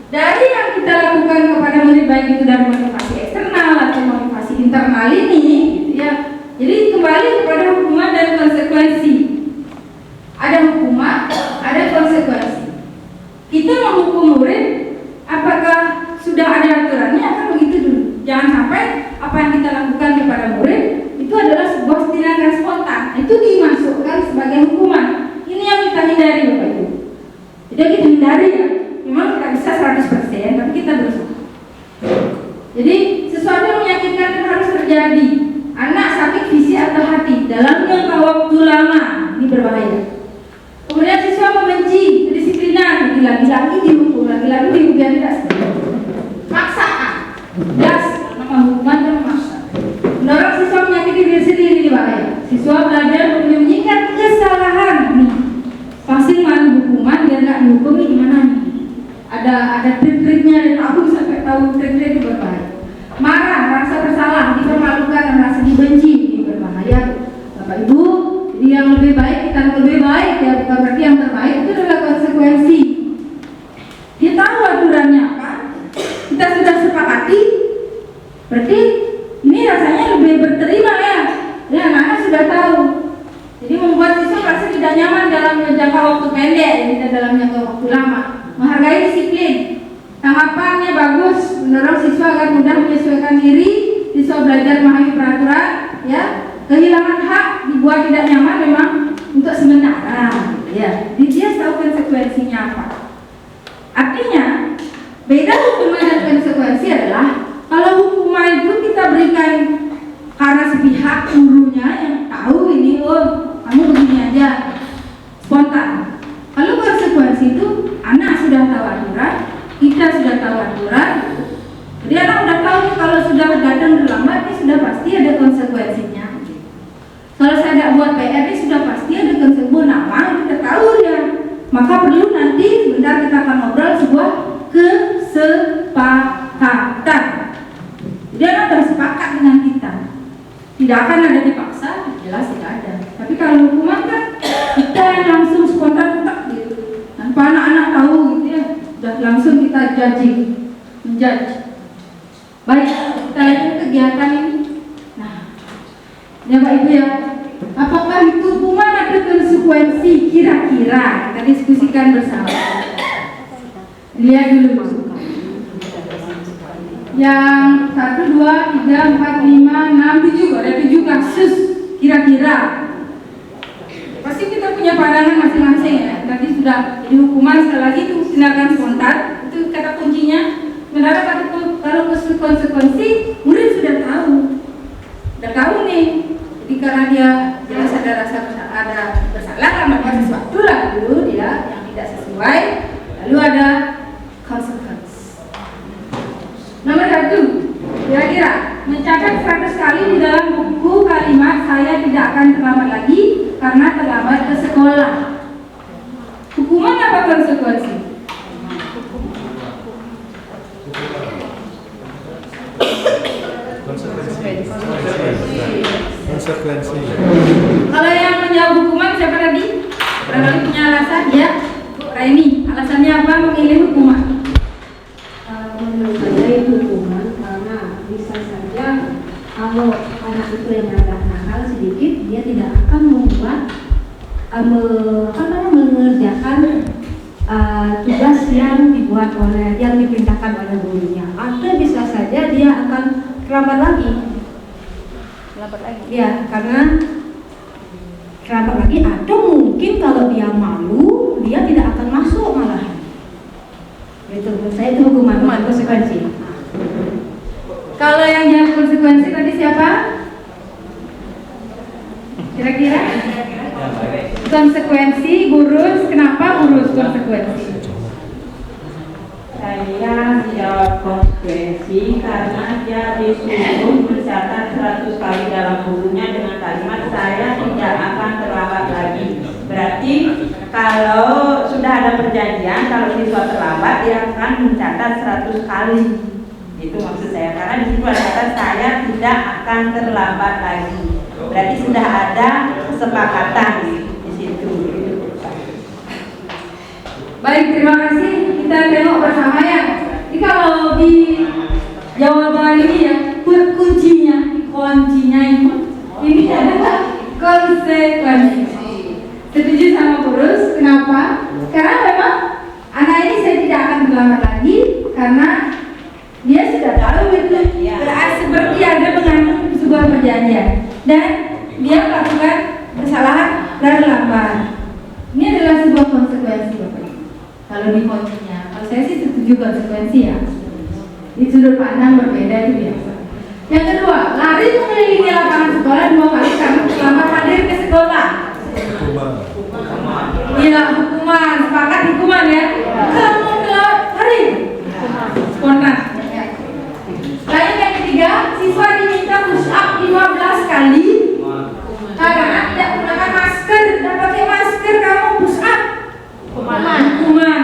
dari yang kita lakukan kepada murid baik itu dari motivasi eksternal atau motivasi internal ini, gitu ya. Jadi kembali kepada hukuman dan konsekuensi. Ada hukuman, ada konsekuensi. Kita menghukum murid, apakah sudah ada aturannya? Akan begitu dulu. Jangan sampai apa yang kita lakukan kepada murid itu adalah sebuah tindakan spontan. Itu dimasukkan sebagai hukuman. Ini yang kita hindari, Bapak Ibu. Jadi kita hindari ya. Memang tidak bisa 100%, tapi kita berusaha. Jadi sesuatu yang menyakitkan harus terjadi. Anak sakit fisik atau hati dalam jangka waktu lama, ini berbahaya. Kemudian siswa membenci kedisiplinan, lagi-lagi dihukum, lagi-lagi dihukum, biar tidak seperti itu. Paksaan, jelas nama hukuman dan memaksa. Mendorong siswa menyakiti diri sendiri, ini bahaya. Siswa belajar menyembunyikan kesalahan, nih. Pasti mau hukuman biar nggak dihukum, ini gimana nih? Ada trik-triknya, ada tahu sampai tahu trik-trik itu berbahaya. Marah, rasa bersalah, dipermalukan, rasa dibenci, ini berbahaya. Bapak Ibu, jadi yang lebih baik kita lebih baik ya, bukan berarti yang terbaik itu adalah konsekuensi. Dia tahu aturannya apa, kita sudah sepakati, berarti ini rasanya lebih berterima ya. Ya, anak-anak sudah tahu. Jadi membuat siswa merasa tidak nyaman dalam jangka waktu pendek, tidak dalam jangka waktu lama. Menghargai disiplin. Tanggapannya bagus, mendorong siswa agar mudah menyesuaikan diri, siswa belajar memahami peraturan, ya. Kehilangan hak dibuat tidak nyaman memang untuk sementara, ya. Dia tahu konsekuensinya apa. Artinya, beda hukuman dan konsekuensi adalah kalau hukuman itu kita berikan karena sepihak gurunya yang tahu ini, oh kamu begini aja, spontan. Kalau konsekuensi itu anak sudah tahu aturan, kita sudah tahu aturan. Jadi anak sudah tahu nih kalau sudah datang terlambat ini sudah pasti ada konsekuensinya. Kalau saya tidak buat PR ini sudah pasti ada konsekuensi. Nama kita tahu ya. Maka perlu nanti sebentar kita akan ngobrol sebuah kesepakatan. Jadi anak harus sepakat dengan kita. Tidak akan ada dipaksa, jelas tidak ada. Tapi kalau hukuman kan kita yang langsung spontan gitu. Tanpa anak-anak tahu gitu ya. Sudah langsung kita judging, menjudge. Baik, kita lanjut kegiatan ini. Nah, ya Pak Ibu ya, apakah itu hukuman ada konsekuensi kira-kira? Kita diskusikan bersama. Lihat dulu. yang 1, 2, 3, 4, 5, 6, 7, ada 7 kasus kira-kira. Pasti kita punya pandangan masing-masing ya. Tadi sudah jadi hukuman, sekali lagi itu tindakan spontan, itu kata kuncinya. Sebenarnya kalau konsekuensi murid sudah tahu nih. Jadi karena dia jelas ada rasa ada bersalah, melakukan sesuatu lah dulu dia yang tidak sesuai, lalu ada konsekuensi. Nomor 1, kira-kira mencatat 100 kali di dalam buku kalimat saya tidak akan terlambat lagi karena terlambat ke sekolah. Hukuman apa konsekuensi? Konsekuensi. Kalau yang menjawab hukuman siapa tadi? Barangkali punya alasan ya, Bu Raini. Alasannya apa memilih hukuman? Menurut saya itu hukuman karena bisa saja kalau anak itu yang agak nakal sedikit, dia tidak akan membuat mengerjakan tugas yang diperintahkan oleh gurunya, atau bisa saja dia akan terlambat lagi. Ya, karena terlambat lagi, atau mungkin kalau dia malu, dia tidak akan masuk malahan. Itu menurut saya itu hukuman konsekuensi. Kalau yang jawab konsekuensi tadi siapa? Kira-kira? Konsekuensi gurus, kenapa gurus konsekuensi? Saya menjawab konsekuensi karena dia disuruh mencatat 100 kali dalam bukunya dengan kalimat saya tidak akan terlambat lagi. Berarti kalau sudah ada perjanjian, kalau siswa terlambat dia akan mencatat 100 kali. Itu maksud saya, karena di situ ada kata saya tidak akan terlambat lagi. Berarti sudah ada kesepakatan di situ. Baik, terima kasih. Kita tengok bersama ya. Jadi kalau di jawaban ini ya, kuncinya ini adalah konsekuensi. Setuju sama gurus? Kenapa? Karena memang anak ini saya tidak akan terlambat lagi karena dia sudah tahu itu berarti seperti ada mengandung sebuah perjanjian dan dia melakukan kesalahan dan lambat. Ini adalah sebuah konsekuensi, Bapak. Kalau di kuncinya, kalau saya sih setuju konsekuensi ya. Di sudut pandang berbeda itu biasa. Yang kedua, lari mengelilingi lapangan sekolah 2 kali karena terlambat hadir ke sekolah. Iya, hukuman, sepakat hukuman ya. Kamu telat hari, spontan. Lalu yang ketiga, siswa diminta push up 15 kali karena tidak menggunakan masker. Dan pakai masker kamu push up, hukuman.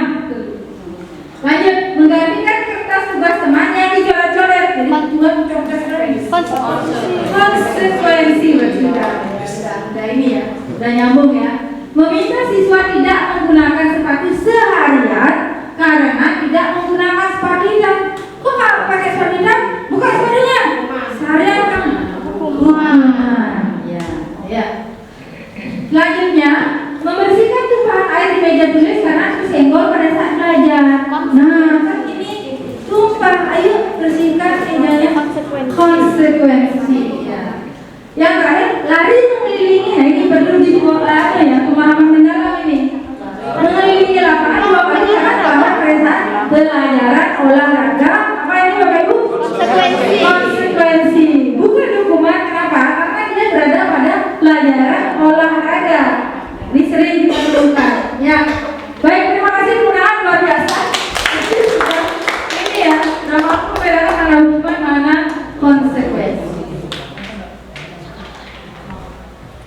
Lanjut, menggantikan kertas tugas temannya dicoret-coret. Jadi Tuhan konsekuensi udah ini ya, udah nyambung ya. Meminta siswa tidak menggunakan sepatu seharian karena tidak menggunakan sepatu hitam. Kok nggak pakai sepatu hitam? Buka sepatunya. Seharian kan hukuman. Ya. Selanjutnya, membersihkan tumpahan air di meja tulis karena tersenggol pada saat belajar. Nah, kan ini tumpah, ayo bersihkan mejanya. Konsekuensi. Ya. Yang terakhir, lari mengelilingi. Nah, ini perlu dibuat ya, pemahaman mendalam ini. Mengelilingi lapangan 2 kali karena terlambat pada saat pelajaran olahraga. Apa ini Bapak Ibu? Konsekuensi. Bukan hukuman. Kenapa? Karena dia berada pada pelajaran olahraga. Ini sering kita temukan. Ya. Baik, terima kasih penggunaan luar biasa. Ini ya, nama aku membedakan mana hukuman mana konsekuensi.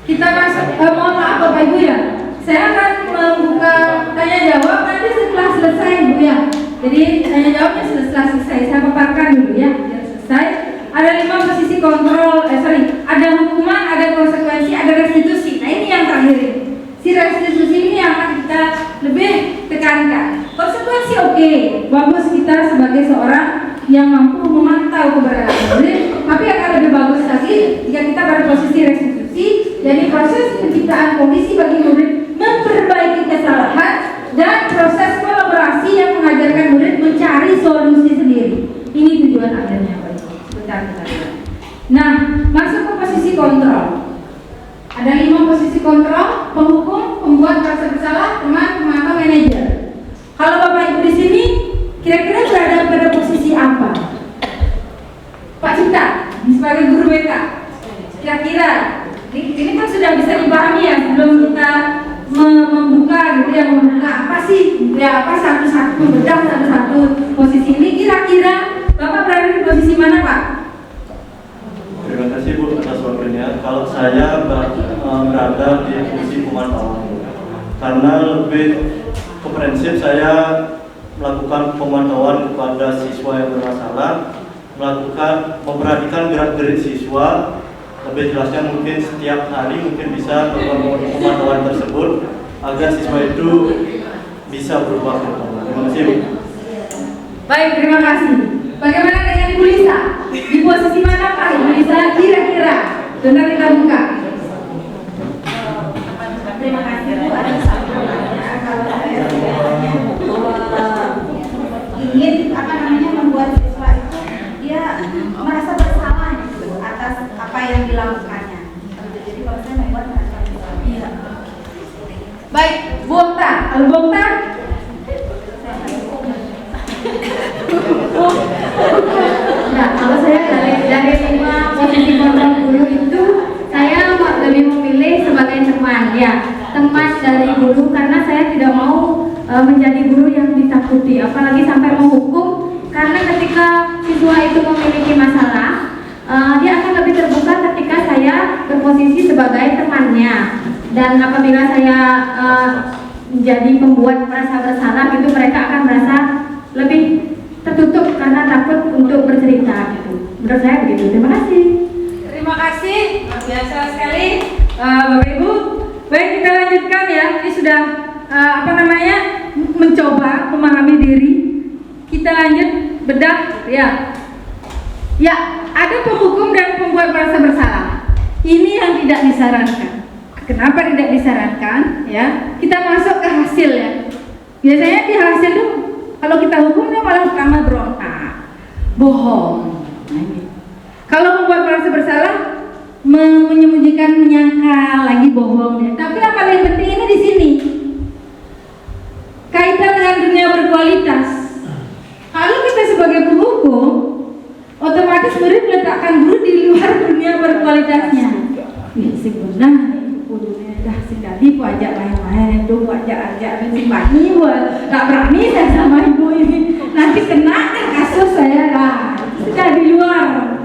Kita masuk, mohon maaf Bapak Ibu ya. Saya akan membuka tanya jawab nanti setelah selesai Bu ya. Jadi tanya jawabnya setelah selesai. Saya paparkan dulu ya, biar selesai. Ada 5 posisi kontrol, ada hukuman, ada konsekuensi, ada restitusi. Nah ini yang terakhir. Si restitusi ini yang akan kita lebih tekankan. Konsekuensi oke, bagus kita sebagai seorang yang mampu memantau keberadaan murid, tapi akan lebih bagus lagi jika kita pada posisi restitusi, jadi proses penciptaan kondisi bagi murid memperbaiki kesalahan dan proses kolaborasi yang mengajarkan murid mencari solusi sendiri. Ini tujuan akhir. satu-satu membedah satu-satu posisi ini. Kira-kira Bapak berada di posisi mana, Pak? Terima kasih Bu atas waktunya. Kalau saya berada di posisi pemantauan, karena lebih komprehensif saya melakukan pemantauan kepada siswa yang bermasalah, memperhatikan gerak-gerik siswa. Lebih jelasnya mungkin setiap hari mungkin bisa melakukan pemantauan tersebut agar siswa itu bisa berubah. Terima kasih Bu. Baik, terima kasih. Bagaimana dengan Ibu Lisa? Di posisi mana Pak Ibu Lisa kira-kira? Benar kita buka. Terima kasih Bu atas sarannya. Kalau saya ingin membuat siswa itu dia merasa bersalah gitu atas apa yang dilakukannya. Jadi kalau saya membuat merasa bersalah. Iya. Baik, Bu Okta. Kalau Bu Okta? Nah, kalau saya dari 5 posisi kontrol guru itu saya lebih memilih sebagai teman, ya, teman dari guru, karena saya tidak mau menjadi guru yang ditakuti, apalagi sampai menghukum, karena ketika siswa itu memiliki masalah, dia akan lebih terbuka ketika saya berposisi sebagai temannya, dan apabila saya menjadi pembuat merasa bersalah, itu mereka akan merasa lebih tertutup karena takut untuk bercerita gitu. Menurut saya begitu. Terima kasih. Terima kasih, luar biasa sekali Bapak Ibu. Baik, kita lanjutkan ya. Ini sudah mencoba memahami diri. Kita lanjut bedah ya. Ya, ada penghukum dan pembuat merasa bersalah. Ini yang tidak disarankan. Kenapa tidak disarankan? Ya, kita masuk ke hasil ya. Biasanya di hasil itu kalau kita hukum dia malah pertama berontak, bohong. Nah, ini. Kalau membuat merasa bersalah, menyembunyikan, menyangkal, lagi bohong. Tapi yang paling penting ini di sini kaitan dengan dunia berkualitas. Kalau kita sebagai penghukum, otomatis murid meletakkan guru di luar dunia berkualitasnya. Wih, sebenarnya dah sekali ku ajak main-main itu, ku ajak simpati, tak berani saya sama ibu ini, nanti kena kasus saya lah. Sudah di luar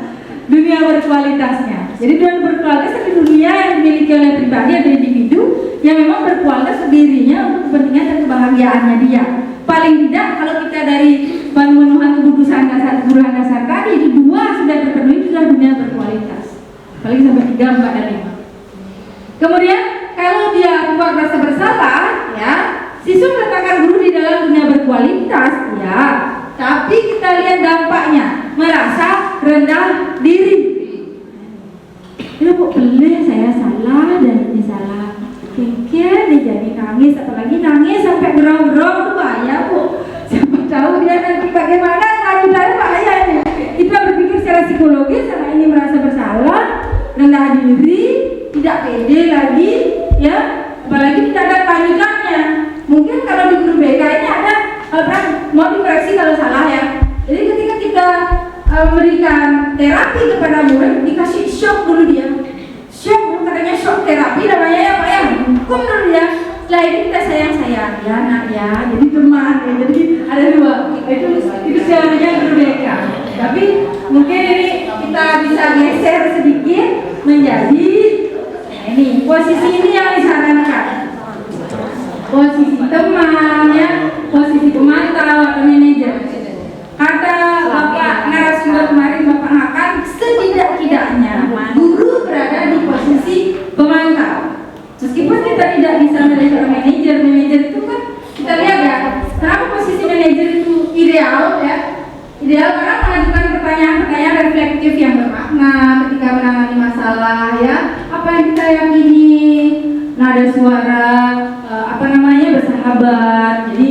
dunia berkualitasnya. Jadi dunia berkualitas itu dunia yang dimiliki oleh pribadi atau individu yang memang berkualitas dirinya untuk kepentingan dan kebahagiaannya dia. Paling tidak kalau kita dari pemenuhan kebutuhan dasar tadi itu 2 sudah terpenuhi, sudah dunia berkualitas. Paling sampai 3, 4, dan 5. Kemudian kalau dia membuat merasa bersalah, ya, siswa meletakkan guru di dalam dunia berkualitas, ya, tapi kita lihat dampaknya, merasa rendah diri. Ya kok boleh saya salah dan ini salah. Pikir dia jadi nangis, apalagi nangis sampai gerau-gerau itu bahaya Bu. Siapa tahu dia nanti bagaimana lanjutannya bahayanya. Kita berpikir secara psikologis, karena ini merasa bersalah, rendah diri, tidak pede lagi, ya, apalagi tidak ada lanjutannya. Mungkin kalau di guru BK ini ada mau dikoreksi kalau salah ya. Jadi ketika kita memberikan terapi kepada murid, dikasih shock dulu dia. Shock dulu, katanya shock terapi namanya ya Pak ya. Hukum dulu ya. Setelah itu kita sayang-sayang ya nak ya. Jadi teman ya. Jadi ada 2. Itu seharusnya guru BK. Tapi mungkin ini kita bisa geser sedikit menjadi ini posisi ini yang disarankan, posisi teman ya, posisi pemantau atau manajer. Kata Bapak narasumber kemarin, Bapak Hakan, setidak-tidaknya guru berada di posisi pemantau. Meskipun kita tidak bisa melihat manajer itu kan kita lihat ya, kenapa posisi manajer itu ideal ya? Ideal karena mengajukan pertanyaan-pertanyaan reflektif yang bermakna ketika menangani masalah ya. Apa yang kita yakini, nada suara bersahabat, jadi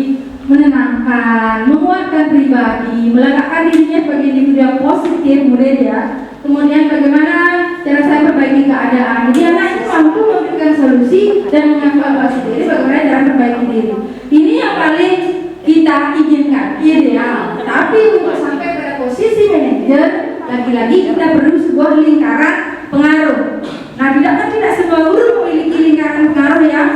menenangkan, menguatkan pribadi, meletakkan dirinya sebagai individu yang positif, murid ya. Kemudian bagaimana cara saya perbaiki keadaan. Jadi anak ini mampu memberikan solusi dan mengevaluasi diri bagaimana cara perbaiki diri. Ini yang paling kita inginkan, ideal. Tapi untuk sampai pada posisi manajer, lagi-lagi kita perlu sebuah lingkaran pengaruh. Nah, tidak semua guru memiliki lingkaran pengaruh yang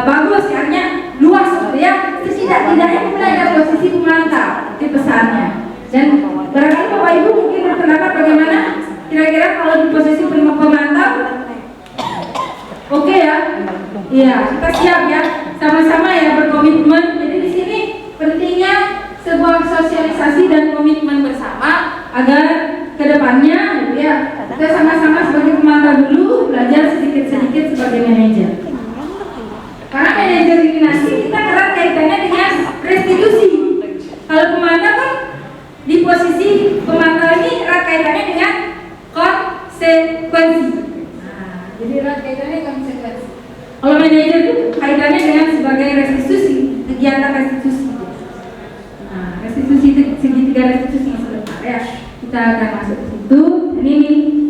bagus, artinya luas gitu ya. Setidak-tidaknya mulai dari posisi pemantau itu pesannya. Dan barangkali Bapak Ibu mungkin berpendapat bagaimana kira-kira kalau di posisi pemantau. Oke ya? Iya, kita siap ya. Sama-sama ya berkomitmen. Jadi di sini pentingnya sebuah sosialisasi dan komitmen bersama agar kedepannya gitu ya, kita sama-sama sebagai pemantau dulu belajar sedikit-sedikit sebagai manajer. Karena manajer ini nanti kita erat kaitannya dengan restitusi. Kalau pemantau kan di posisi pemantau ini erat kaitannya dengan konsekuensi. Nah, jadi erat kaitannya konsekuensi. Kalau manajer itu kaitannya dengan sebagai restitusi, kegiatan restitusi. Nah, restitusi itu segitiga restitusi sebentar ya. Kita akan masuk ke situ. Ini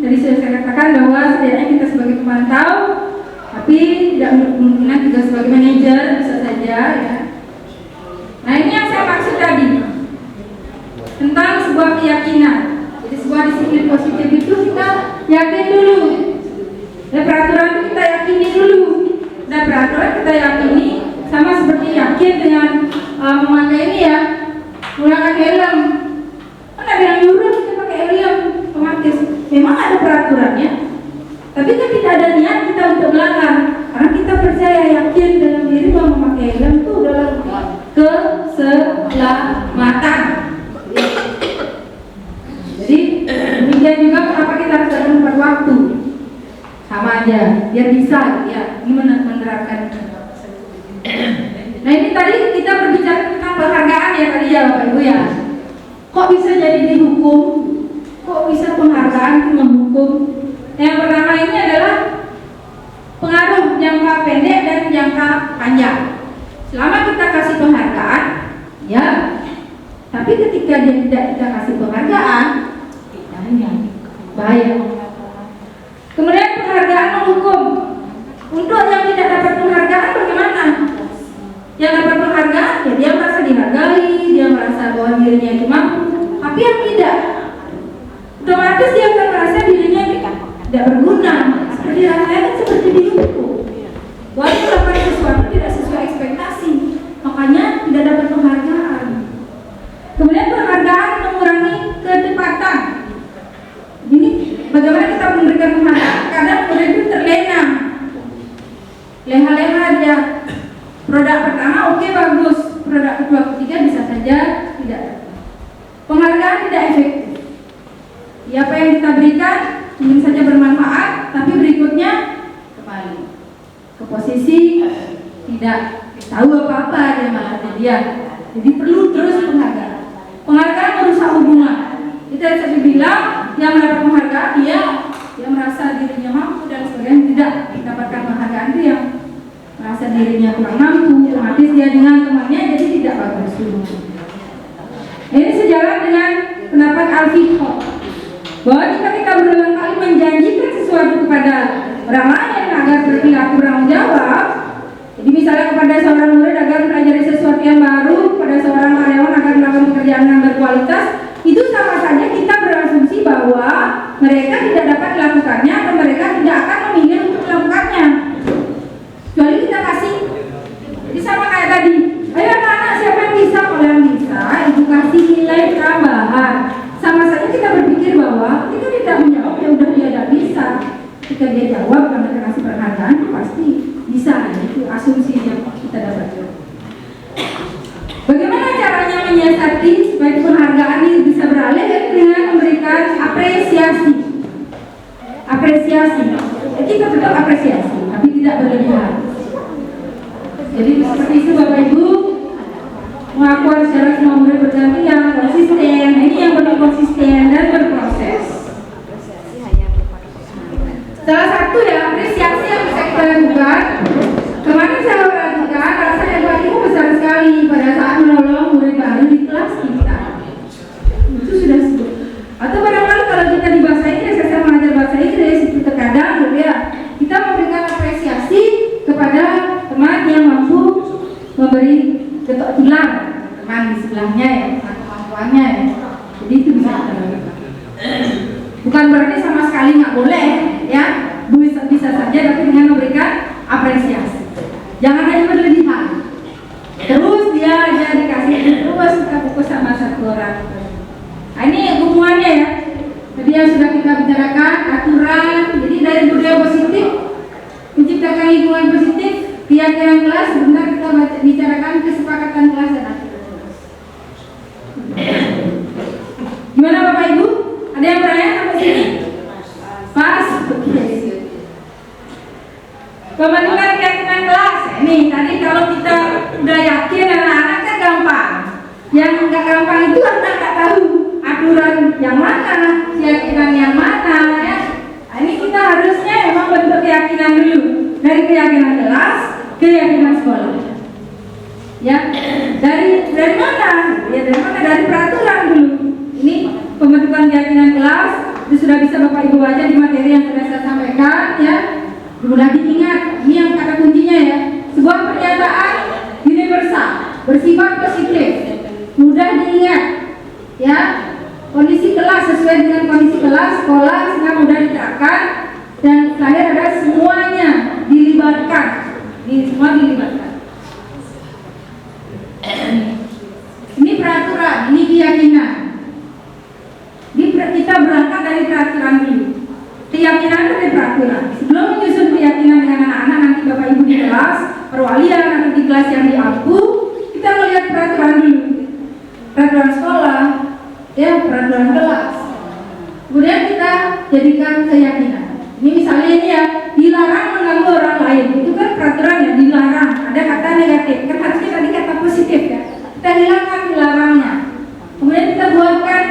tadi sudah saya katakan bahwa setidaknya kita sebagai pemantau, tapi tidak kemungkinan juga sebagai manajer bisa saja ya. Nah ini yang saya maksud tadi tentang sebuah keyakinan. Jadi sebuah disiplin positif itu kita yakin dulu. Dan peraturan itu kita yakini dulu. Dan peraturan kita yakini sama seperti yakin dengan memakai ini ya, menggunakan helm. Kan ada yang nyuruh kita pakai helm otomatis. Memang ada peraturannya, tapi kan tidak ada niat kita untuk melanggar. Karena kita percaya yakin dalam diri bahwa memakai helm itu adalah keselamatan. Jadi demikian juga kenapa kita harus ada tempat waktu. Sama aja, biar bisa ya, ini menerapkan. Nah ini tadi kita berbicara tentang penghargaan ya tadi ya Bapak Ibu ya. Kok bisa jadi dihukum? Kok bisa penghargaan itu menghukum? Yang pertama ini adalah pengaruh jangka pendek dan jangka panjang. Selama kita kasih penghargaan, ya. Tapi ketika dia tidak kita kasih penghargaan, bahaya. Kemudian penghargaan menghukum. Untuk yang tidak dapat penghargaan bagaimana? Yang dapat penghargaan, ya dia merasa dihargai, dia merasa bahwa dirinya itu mampu. Tapi yang tidak, otomatis dia akan merasa dirinya tidak berguna. Seperti rasanya seperti dihukum. Wah, itu melakukan sesuatu tidak sesuai ekspektasi, makanya tidak dapat penghargaan. Kemudian penghargaan mengurangi ketepatan. Ini bagaimana kita memberikan penghargaan? Kadang murid itu terlena, leha-leha aja. Produk pertama oke, bagus, produk kedua ketiga bisa saja tidak. Penghargaan tidak efektif. Ya, apa yang kita berikan mungkin saja bermanfaat, tapi berikutnya kembali ke posisi tidak tahu apa-apa dia malah dia. Jadi perlu terus penghargaan. Penghargaan merusak hubungan. Kita tadi bilang yang mendapat penghargaan dia yang merasa dirinya mampu dan sebagainya, tidak mendapatkan penghargaan itu yang merasa dirinya kurang mampu, otomatis dia dengan temannya jadi tidak bagus. Ini sejalan dengan pendapat Al-Fiqh bahwa jika kita berulang kali menjanjikan sesuatu kepada orang lain agar berperilaku bertanggung jawab, jadi misalnya kepada seorang murid agar mempelajari sesuatu yang baru, kepada seorang karyawan agar melakukan pekerjaan yang berkualitas, itu sama saja kita berasumsi bahwa mereka tidak dapat melakukannya atau mereka tidak akan memilih untuk melakukannya. Kecuali kita kasih, jadi sama kayak tadi, ayo anak-anak siapa yang bisa, kalau yang bisa, edukasi nilai tambahan. Sama saja kita berpikir bahwa ketika dia tidak menjawab ya udah dia tidak bisa. Ketika dia jawab karena kita kasih penghargaan pasti bisa. Itu asumsi yang kita dapatkan. Bagaimana caranya menyiasati supaya penghargaan ini bisa beralih dengan memberikan apresiasi. Apresiasi. Jadi kita tetap apresiasi, tapi tidak berlebihan. Jadi seperti itu Bapak Ibu. Pengakuan secara semua murid berganti yang konsisten, ini yang benar konsisten dan berproses. Salah satu ya apresiasi yang bisa kita lakukan. Kemarin saya perhatikan rasa empatimu besar sekali pada saat menolong murid baru di kelas kita. Itu sudah sebut. Atau barangkali kalau kita di bahasa Inggris, saya mengajar bahasa Inggris itu terkadang gitu ya, kita memberikan apresiasi kepada teman yang mampu memberi ketok tulang teman di sebelahnya ya, kemampuannya ya. Jadi itu bisa kita lakukan. Bukan berarti sama sekali nggak boleh ya, bisa saja, tapi dengan memberikan apresiasi. Jangan hanya berlebihan. yang sudah kita bicarakan, aturan. Jadi dari budaya positif, menciptakan lingkungan positif, keyakinan kelas. Sebentar kita bicarakan kesepakatan kelas dan aturan kelas. Gimana Bapak Ibu? Ada yang bertanya sampai sini? Pas? Pembentukan keyakinan kelas. Nih tadi kalau kita udah yakin anak-anak kan gampang. Yang nggak gampang itu anak nggak tahu aturan yang mana, keyakinan yang mana ya. Nah, ini kita harusnya emang bentuk keyakinan dulu. Dari keyakinan kelas, keyakinan sekolah. Ya, dari mana? Ya dari mana? Dari peraturan dulu. Ini pembentukan keyakinan kelas itu sudah bisa Bapak Ibu baca di materi yang sudah saya sampaikan ya. Mudah diingat, ini yang kata kuncinya ya. Sebuah pernyataan universal, bersifat positif, mudah diingat ya. Kondisi kelas sesuai dengan kondisi kelas, sekolah sehingga mudah diterapkan. Dan terakhir ada semuanya dilibatkan, semua dilibatkan. Ini peraturan, ini keyakinan. Kita berangkat dari peraturan dulu. Keyakinan dari peraturan. Sebelum menyusun keyakinan dengan anak-anak nanti Bapak Ibu di kelas, perwalian atau di kelas yang diampu, kita melihat peraturan dulu. Peraturan sekolah, ya peraturan kelas. Kemudian kita jadikan keyakinan. Ini misalnya ini ya, dilarang mengganggu orang lain. Itu kan peraturan ya, dilarang. Ada kata negatif. Kan harusnya tadi kata positif ya. Kita hilangkan dilarangnya. Kemudian kita buatkan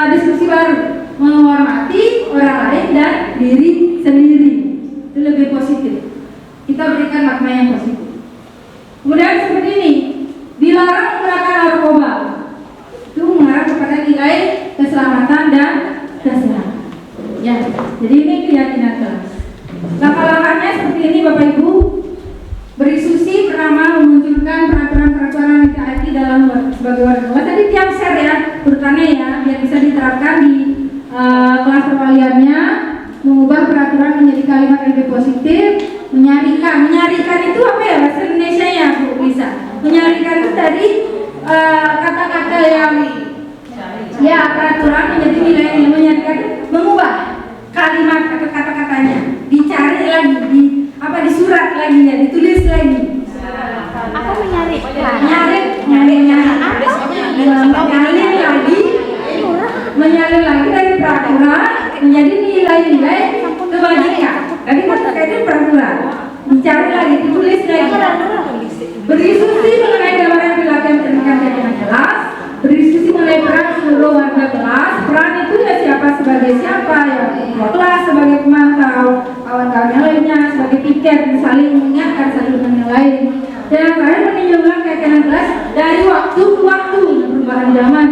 diskusi baru, menghormati orang lain dan diri sendiri. Itu lebih positif. Kita berikan makna yang positif. Kemudian seperti ini, dilarang menggunakan narkoba. Itu mengarah kepada nilai keselamatan dan kesehatan. Ya, jadi ini keyakinan kelas. Langkah-langkahnya seperti ini Bapak Ibu. Berdiskusi pertama memunculkan peraturan-peraturan IT dalam sebagai warga kelas. Tadi tiap share ya, urutannya ya, biar bisa diterapkan di kelas perwaliannya. Mengubah peraturan menjadi kalimat lebih positif. Menyarikan itu apa ya bahasa Indonesia ya Bu Lisa? Menyarikan itu dari kata-kata yang ya peraturan menjadi nilai-nilai. Menyarikan itu mengubah kalimat atau kata-katanya, dicari lagi, di surat lagi ya, ditulis lagi. Apa menyarikan? Menyalin lagi dari peraturan menjadi nilai-nilai kebajikan. Tadi kan terkait peraturan, dicari lagi, ditulis lagi. Berdiskusi mengenai gambaran perilaku yang terdekat dengan kelas. Berdiskusi mengenai peran seluruh warga kelas. Peran itu ya siapa sebagai siapa ya, kelas sebagai pemantau, kawan-kawan yang lainnya sebagai piket, saling mengingatkan, saling menilai. Dan yang terakhir meninjaukan keyakinan kelas dari waktu ke waktu, perubahan zaman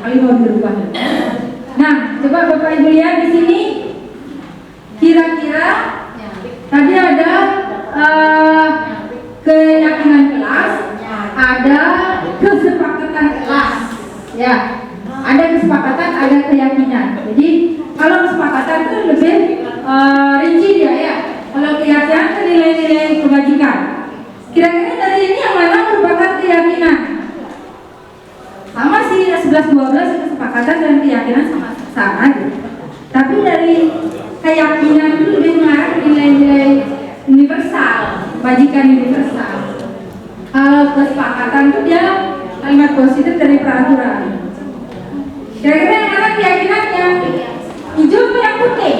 kali mau berubah. Nah, coba Bapak Ibu lihat di sini. Kira-kira tadi ada keyakinan kelas, ada kesepakatan kelas. Ya, ada kesepakatan, ada keyakinan. Jadi kalau kesepakatan itu lebih rinci dia ya. Kalau keyakinan itu nilai-nilai kebajikan. Kira-kira dari ini yang mana merupakan keyakinan? Sama sih 11-12 kesepakatan dan keyakinan sama gitu. Tapi dari keyakinan itu lebih mengarah ke nilai-nilai universal, kebajikan universal. Kesepakatan itu dia kalimat positif dari peraturan. Kira-kira yang mana keyakinan yang hijau atau yang putih?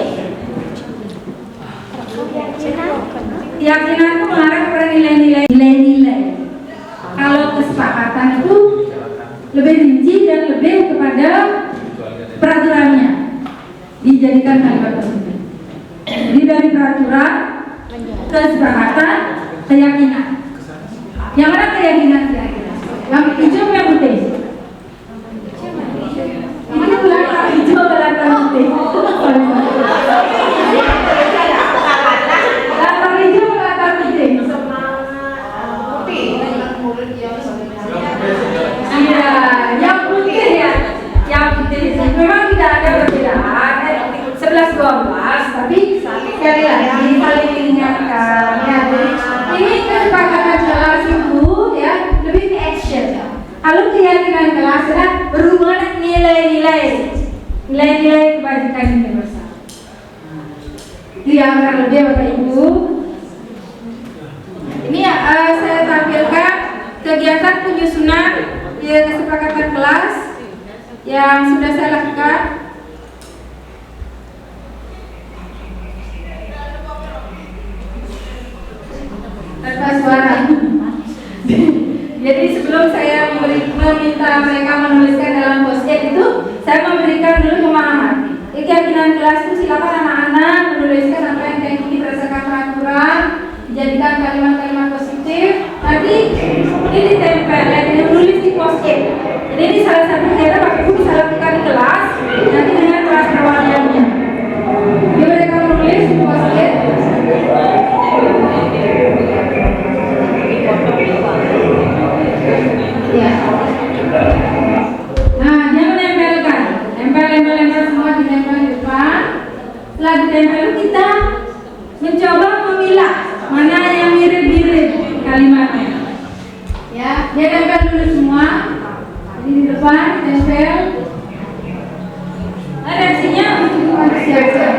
Keyakinan itu mengarah kepada nilai-nilai. Kalau kesepakatan itu lebih rinci dan lebih kepada peraturannya, dijadikan kalimat positif. Jadi dari peraturan, kesepakatan, keyakinan. Yang mana keyakinan? Yang hijau yang putih? Ini belakang hijau, belakang putih. Belakang hijau, belakang putih. Iya, yang putih ya. Yang putih. Memang tidak ada perbedaan 11-12, tapi sekali lagi saling diingatkan ya. Ini kesepakatan kelas itu ya lebih ke action. Kalau keyakinan kelas adalah berhubungan nilai-nilai. nilai-nilai kebajikan universal. Itu yang terlebih Bapak Ibu. Ini saya tampilkan kegiatan penyusunan kesepakatan kelas yang sudah saya lakukan. Tanpa suara. Jadi sebelum saya meminta mereka menuliskan dalam post-it itu, saya memberikan dulu pemahaman. Keyakinan kelas itu silakan anak-anak menuliskan apa yang diikuti berdasarkan peraturan, dijadikan kalimat-kalimat positif. Nanti ini ditempel, ya, menulis di post-it. Jadi ini salah satu cara Bapak Ibu bisa lakukan di kelas, nanti dengan kelas perwakilannya. Jadi mereka menulis di post-it. Ya. Nah, dia menempelkan, tempel semua ditempel di depan. Setelah ditempel kita mencoba memilah mana yang mirip-mirip kalimatnya. Ya, dia tempel dulu semua. Jadi di depan tempel. Reaksinya siap-siap.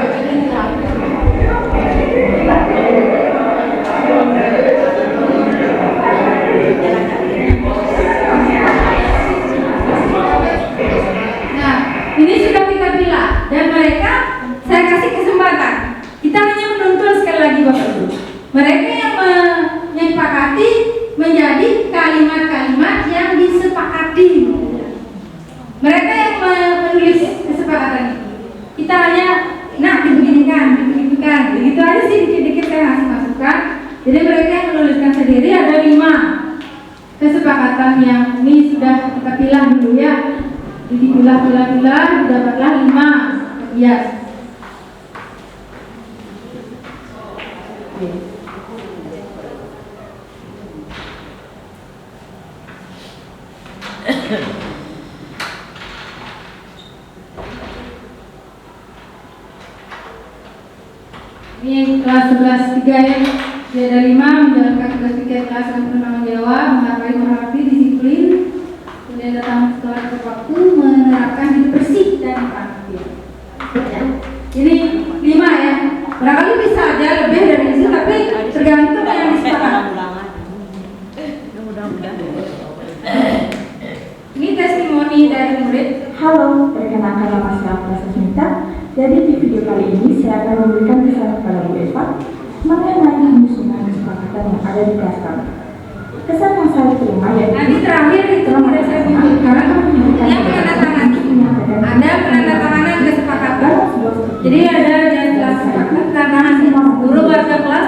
Ini sudah kita pilih dan mereka saya kasih kesempatan. Kita hanya menuntun sekali lagi Bapak Ibu. Mereka yang menyepakati menjadi kalimat-kalimat yang disepakati. Mereka yang menulis kesepakatan itu. Kita hanya beginikan, begitu aja sih, dikit-dikit saya ngasih masukan. Jadi mereka yang menuliskan sendiri ada 5 kesepakatan yang ini sudah kita pilih dulu ya. Jadi pilah, dapatlah 5 hias. Ini kelas 11-3 ya. Dia ada 5 menjalankan tugas pikir kelas dengan bertanggung jawab, menghargai, menghormati, disiplin, kemudian datang setelah tepat waktu, menerapkan hidup bersih dan terampil. Ini 5 ya. Barangkali bisa aja lebih dari itu, tapi tergantung yang disepakati. Ini testimoni dari murid. Halo, perkenalkan nama saya Prasetya. Jadi di video kali ini saya akan memberikan kesan kepada Bu Eva mengenai penyusunan kesepakatan yang ada di kelas kami. Kesan yang saya terima yaitu nanti terakhir itu tidak saya tunjukkan yang menandatangani. Ada penandatanganan kesepakatan. Jadi ada jelas kesepakatan karena guru warga kelas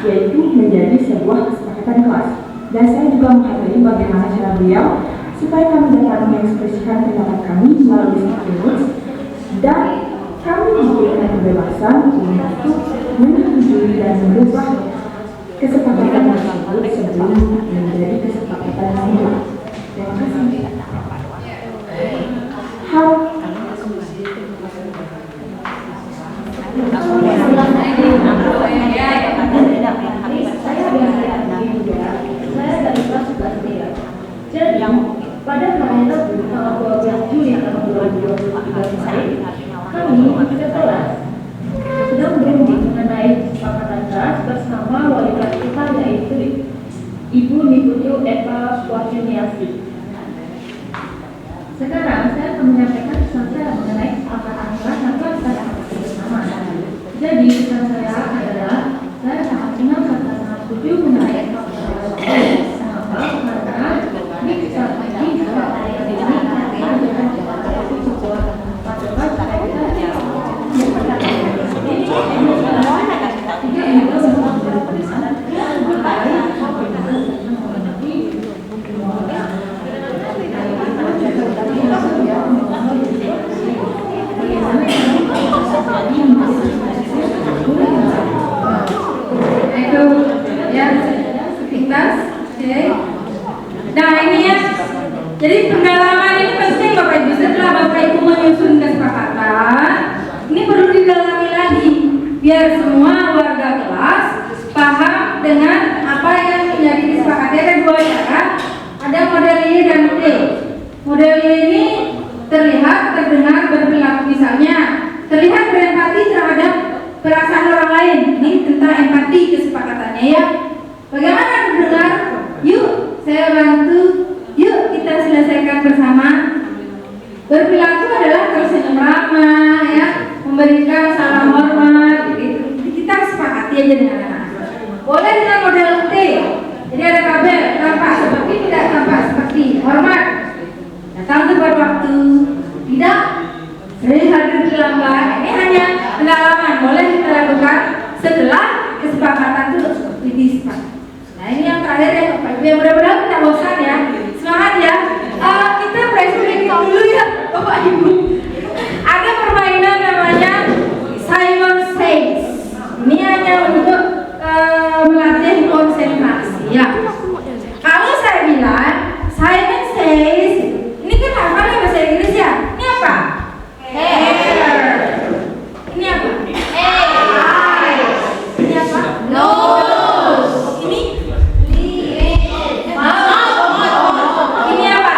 yaitu menjadi sebuah kesepakatan kelas. Dan saya juga menghargai bagaimana cara beliau supaya kami dapat mengekspresikan pendapat kami melalui stimulus dan kami diberikan kebebasan untuk menyetujui dan merubah kesepakatan tersebut sebelum menjadi kesepakatan semula. Terima kasih. Saya dari kelas 11 jadi pada tanggal 12 Juli tahun 2023 kemarin kami sekelas sedang berunding mengenai kesepakatan kelas bersama wali kelas kita yaitu Ibu Niputu Eva Puasyuniasi. Sekarang saya akan menyampaikan pesan saya mengenai kesepakatan kelas yang telah kita sepakati bersama. Jadi pesan saya adalah saya sangat senang serta sangat setuju mengenai kesepakatan kelas. Karena ini kesepakatan ini itu ya sepintas. Oke. Nah ini ya, jadi pendalaman ini penting Bapak Ibu. Setelah Bapak Ibu menyusun kesepakatan, ini perlu didalami lagi biar semua warga kelas paham dengan apa yang menjadi disepakati. Ada 2 cara, ada model Y dan D. Model Y ini terlihat, terdengar, berperilaku menepati kesepakatannya ya. Bagaimana mendengar? Yuk saya bantu, yuk kita selesaikan bersama. Berperilaku adalah tersenyum ramah ya, memberikan salam hormat gitu. Kita sepakati aja dengan anak-anak. Boleh dengan model T. Jadi ada kabel, tampak seperti, tidak tampak seperti. Hormat, datang tepat waktu, tidak sering hadir terlambat. Ini hanya pengalaman, boleh kita lakukan setelah kesepakatan itu seperti disepakati. Nah ini yang terakhir ya Bapak Ibu, yang mudah-mudahan kita bosan ya. Semangat ya. Kita break dulu ya Bapak Ibu. Ada permainan namanya Simon Says. Ini hanya untuk melatih konsentrasi ya. Kalau saya bilang Simon Says, ini kan apa nih bahasa Inggris ya? Ini apa? Hair. Ini apa? Eyes. Ini apa? Nose. Ini? Mouth. Ini apa?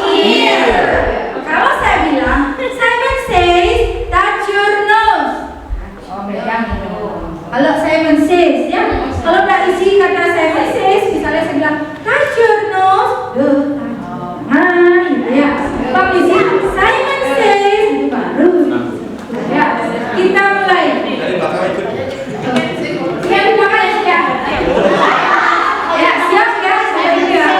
Ear. Kalau saya bilang Simon Says, touch your nose. Oh, megang. Kalau Simon Says ya, kalau nggak isi kata Simon Says, misalnya saya bilang touch your nose, gitu ya. Kalau isi Simon Says, baru ya. Kita mulai. Siap makan ya. Ya siap ya, saya bilang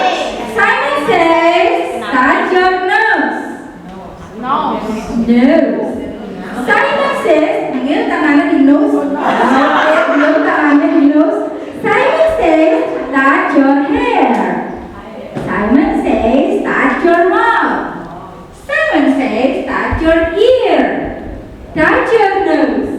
Simon Says, touch your nose. Nose. Simon Says, panggil tangannya di nose. Belum tangannya di nose. Simon Says, touch your hair. Simon Says, touch your mouth. Simon Says, touch your ear. Touch your nose.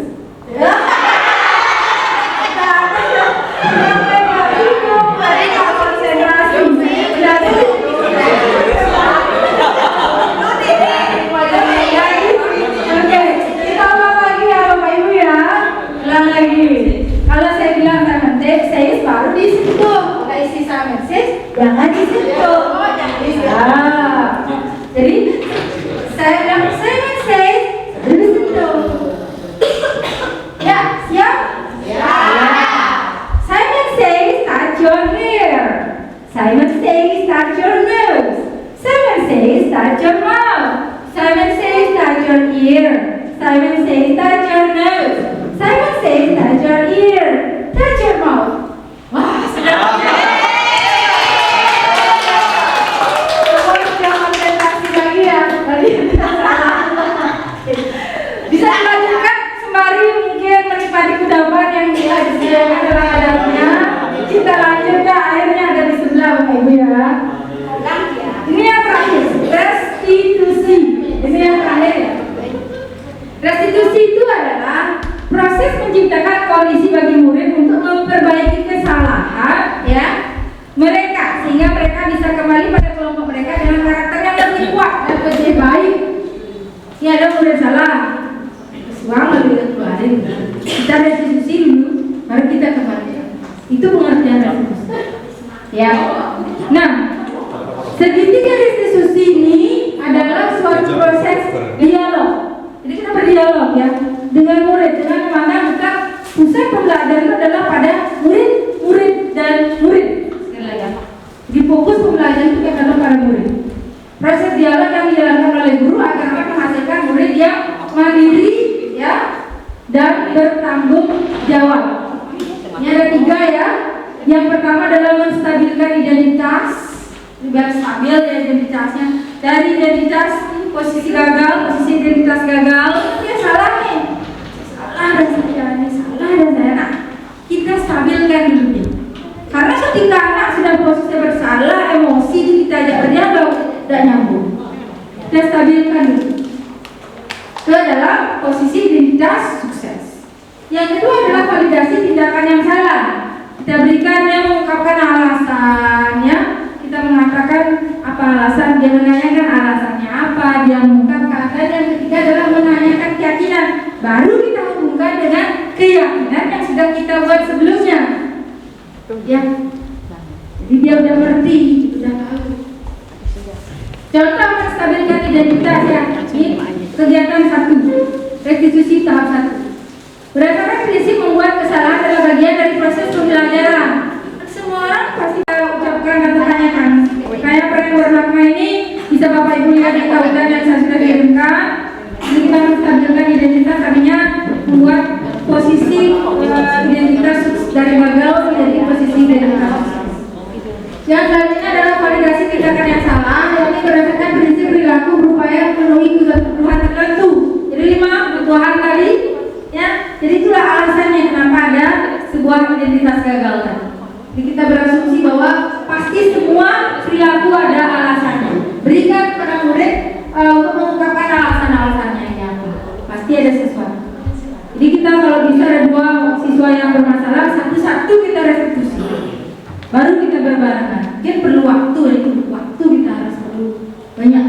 Kalau saya bilang Simon Says baru disentuh, kalau isi Simon Says jangan disentuh. Jadi saya bilang Simon Says baru disentuh. Ya, siap? Ya. Simon Says touch your hair. Simon Says touch your nose. Simon Says touch your mouth. Simon Says touch your ear. Simon Says touch your nose. Simon Says touch your ear. Touch your mouth. Wah, sedap. Lagi ya. Bisa dilanjutkan sembari mungkin menikmati kudapan yang disediakan dalam adabnya. Kita lanjutkan, airnya ada di sebelah Bapak Ibu ya. Ini yang terakhir, restitusi. Ini yang terakhir ya. Restitusi itu adalah proses menciptakan kondisi bagi murid untuk memperbaiki kesalahan ya mereka, sehingga mereka bisa kembali pada kelompok mereka dengan karakter yang lebih kuat dan lebih baik. Ini ada murid salah, uang lalu kita keluarin, kita restitusi dulu, baru kita kembali. Itu pengertian restitusi. Ya. Nah, segitiga restitusi ini adalah suatu proses dialog. Jadi kita berdialog ya dengan murid, dengan memandang bukan pusat pembelajaran itu adalah pada murid dan murid. Sekali lagi ya. Di fokus pembelajaran itu adalah pada murid. Proses dialog yang dijalankan oleh guru agar menghasilkan murid yang mandiri ya dan bertanggung jawab. Ini ada 3 ya. Yang pertama adalah menstabilkan identitas, biar stabil ya identitasnya. Dari identitas posisi gagal, posisi identitas gagal, ya salah nih, salah dan saya ini salah dan saya. Nah, kita stabilkan dulu. Karena ketika anak sudah posisi bersalah, emosi kita ajak berdialog, tidak nyambung. Kita stabilkan dulu ke dalam posisi identitas sukses. Yang kedua adalah validasi tindakan yang salah. Kita berikan dia mengungkapkan alasannya. Kita mengatakan apa alasan, dia menanyakan alasannya apa, dia mengungkapkan. Dan yang ketiga adalah menanyakan keyakinan. Baru kita hubungkan dengan keyakinan yang sudah kita buat sebelumnya. Ya, jadi dia udah ngerti, udah tahu. Contoh menstabilkan identitas ya. Ini kegiatan 1, restitusi tahap 1. Berdasarkan prinsip membuat kesalahan adalah bagian dari proses pembelajaran. Semua orang pasti ucapkan atau tanyakan. Kayak pernah bermakna ini bisa Bapak Ibu lihat di tautan yang saya sudah kirimkan. Ini kita menstabilkan identitas, artinya membuat posisi identitas dari bagel menjadi posisi identitas. Yang selanjutnya adalah validasi tindakan yang salah, yakni berdasarkan prinsip perilaku berupaya memenuhi kebutuhan tertentu. Jadi 5 kebutuhan tadi, ya. Jadi itulah alasannya kenapa ada sebuah identitas gagal tadi. Jadi kita berasumsi bahwa pasti semua perilaku ada alasannya. Berikan kepada murid untuk mengungkapkan alasan-alasannya ya. Pasti ada sesuatu. Jadi kita kalau bisa ada 2 siswa yang bermasalah, satu-satu kita restitusi. Baru kita berbarengan. Mungkin perlu waktu, itu waktu kita harus perlu banyak.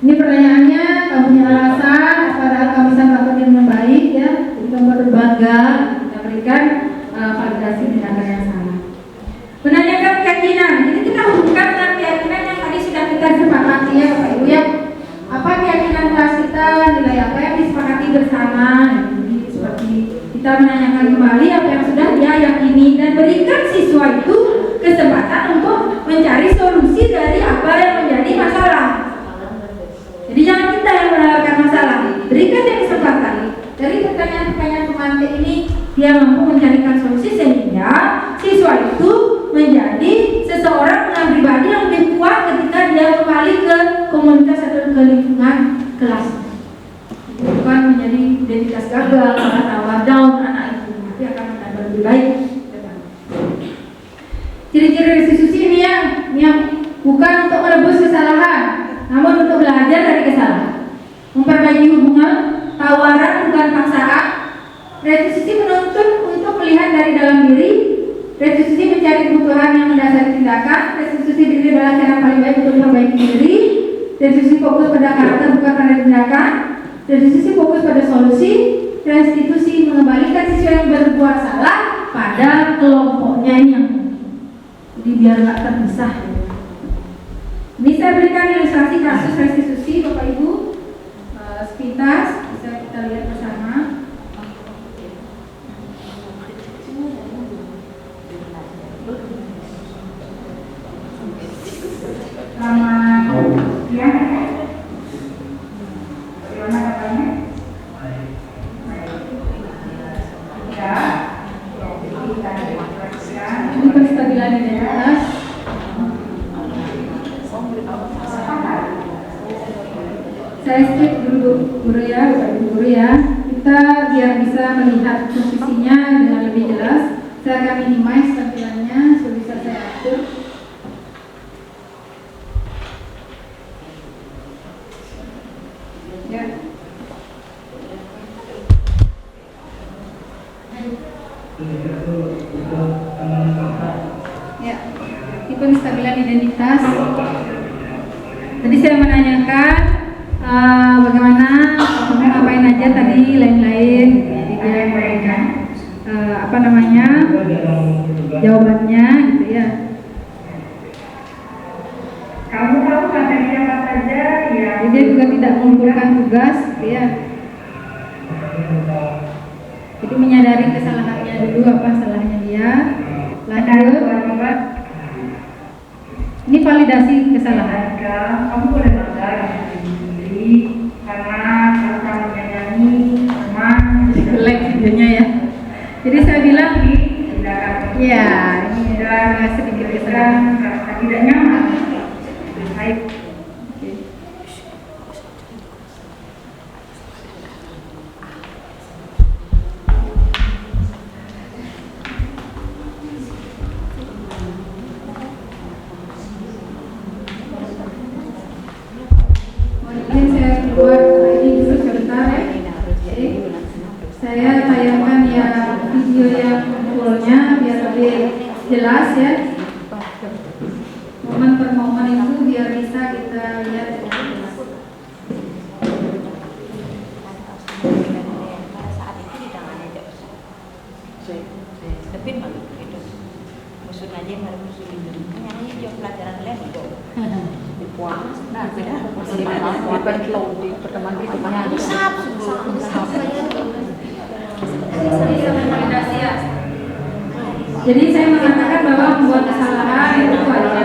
Ini pertanyaannya, kamu punya alasan, apakah kamu bisa melakukan yang baik ya? Jadi kamu berbangga, kita berikan validasi tindakan yang salah. Menanyakan keyakinan. Jadi kita hubungkan dengan keyakinan yang tadi sudah kita sepakati ya Bapak Ibu ya. Apa keyakinan kelas kita, nilai apa yang disepakati bersama. Jadi seperti kita menanyakan kembali apa yang sudah dia yakini dan berikan siswa itu kesempatan untuk mencari solusi dari apa yang menjadi masalah. Jadi jangan kita yang menawarkan masalah, berikan dia kesempatan. Dari pertanyaan-pertanyaan pemantik ini dia mampu mencarikan solusi sehingga siswa itu menjadi seseorang dengan pribadi yang lebih kuat ketika dia kembali ke komunitas atau ke lingkungan kelas. Bukan menjadi identitas gagal atau down anak itu, tapi akan menambah lebih baik. Ciri-ciri restitusi ini yang bukan untuk menebus kesalahan, namun untuk belajar dari kesalahan. Memperbaiki hubungan, tawaran bukan paksaan. Restitusi menuntut untuk melihat dari dalam diri. Restitusi mencari kebutuhan yang mendasari tindakan. Restitusi diri adalah cara paling baik untuk memperbaiki diri. Restitusi fokus pada karakter bukan pada tindakan. Restitusi fokus pada solusi. Restitusi mengembalikan siswa yang berbuat salah pada kelompoknya yang jadi biar nggak terpisah. Ini saya berikan ilustrasi kasus restitusi Bapak Ibu sepintas bisa kita lihat bersama. Selamat siang. Bagaimana kabarnya? Ya. Ini penstabilan identitas. Saya skip dulu guru ya, guru ya. Kita biar bisa melihat posisinya dengan lebih jelas. Saya akan minimize tampilannya sebisa saya atur. Ya. Ya, ini penstabilan identitas. Tadi saya menanyakan bagaimana kamu ngapain aja tadi lain-lain. Jadi dia memberikan jawabannya gitu ya. Kamu tahu materi apa saja ya. Jadi dia juga tidak mengumpulkan tugas gitu ya. Jadi menyadari kesalahannya dulu, apa salahnya dia. Lanjut. Ini validasi kesalahan. Kamu boleh bangga sendiri karena kamu menyanyi teman jelek videonya ya. Jadi saya bilang ya ini adalah sedikit kesalahan rasa tidak nyaman. Baik. Saya tayangkan ya video yang fullnya biar lebih jelas ya. Momen per momen itu biar bisa kita lihat dengan jelas. Tapi malu itu musuh aja malu musuh itu. Hanya dia pelajaran lain itu. Puas. Nah, beda. Di pertemuan itu banyak. Susah. Jadi saya mengatakan bahwa membuat kesalahan itu wajar.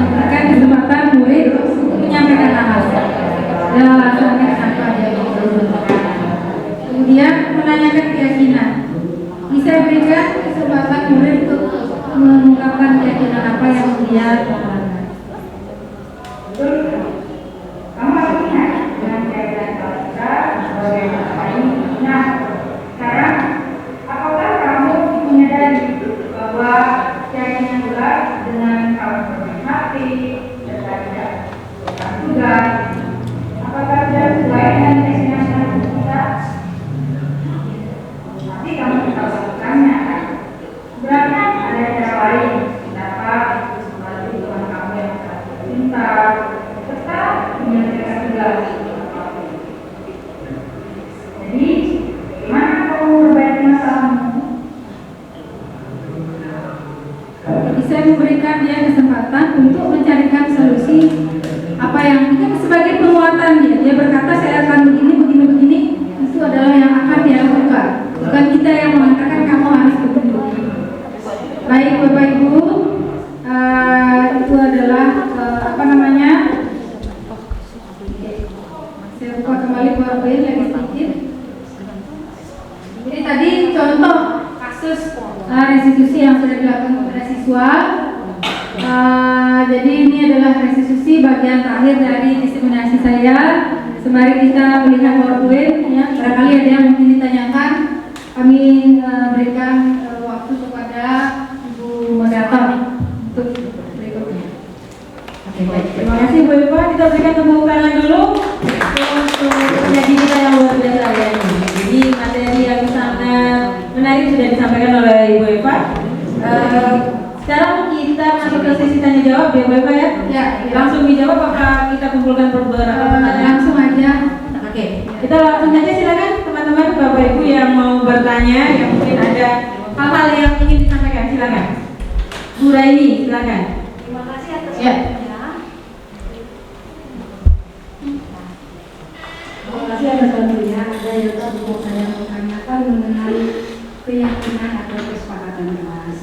Memberikan kesempatan murid untuk menyampaikan alasan. Kemudian menanyakan keyakinan. Bisa berikan kesempatan murid untuk mengungkapkan keyakinan apa yang dia tanamkan. Kamu harus ingat dengan keadaan kita sebagai ini. Nah, sekarang apakah kamu menyadari bahwa keyakinan bulat dengan kamu berhati dan tidak tugas, apakah sudah sesuai dengan keyakinan kita? Nanti kamu bisa lakukannya kan? Sebenarnya ada cara lain dapat membantu teman kamu yang sangat pintar tetap menyelesaikan tugas. Jadi, gimana kamu memperbaiki masalahmu? Jadi saya memberikan dia kesempatan untuk mencarikan solusi apa yang itu sebagai penguatan dia. Dia berkata saya akan begini, itu adalah yang akan dia lakukan. Bukan kita yang mengatakan kamu harus begini. Baik Bapak Ibu, itu adalah apa namanya? Saya buka kembali PowerPoint lagi sedikit. Ini tadi contoh kasus restitusi yang sudah dilakukan kepada siswa. Jadi ini adalah restitusi bagian terakhir dari diseminasi saya. Sembari kita melihat PowerPoint, ya, barangkali ada yang mungkin ditanyakan, kami berikan waktu kepada Ibu Moderator untuk berikutnya. Oke, baik. Terima kasih Bu Eva. Kita berikan tepuk tangan dulu untuk penyaji kita yang luar biasa ya ini. Jadi materi yang sangat menarik sudah disampaikan oleh Ibu Eva. Sekarang kita masuk ke sesi tanya jawab ya Bu Eva ya. Ya. Langsung dijawab apa kita kumpulkan beberapa pertanyaan? Langsung aja. Oke, kita langsung aja silakan teman-teman Bapak Ibu yang mau bertanya, yang mungkin ada hal-hal yang ingin disampaikan, silakan. Bu Raini, silakan. Terima kasih atas Ya. Terima kasih atas waktunya. Ada yang mau saya tanyakan mengenai keyakinan atau kesepakatan kelas.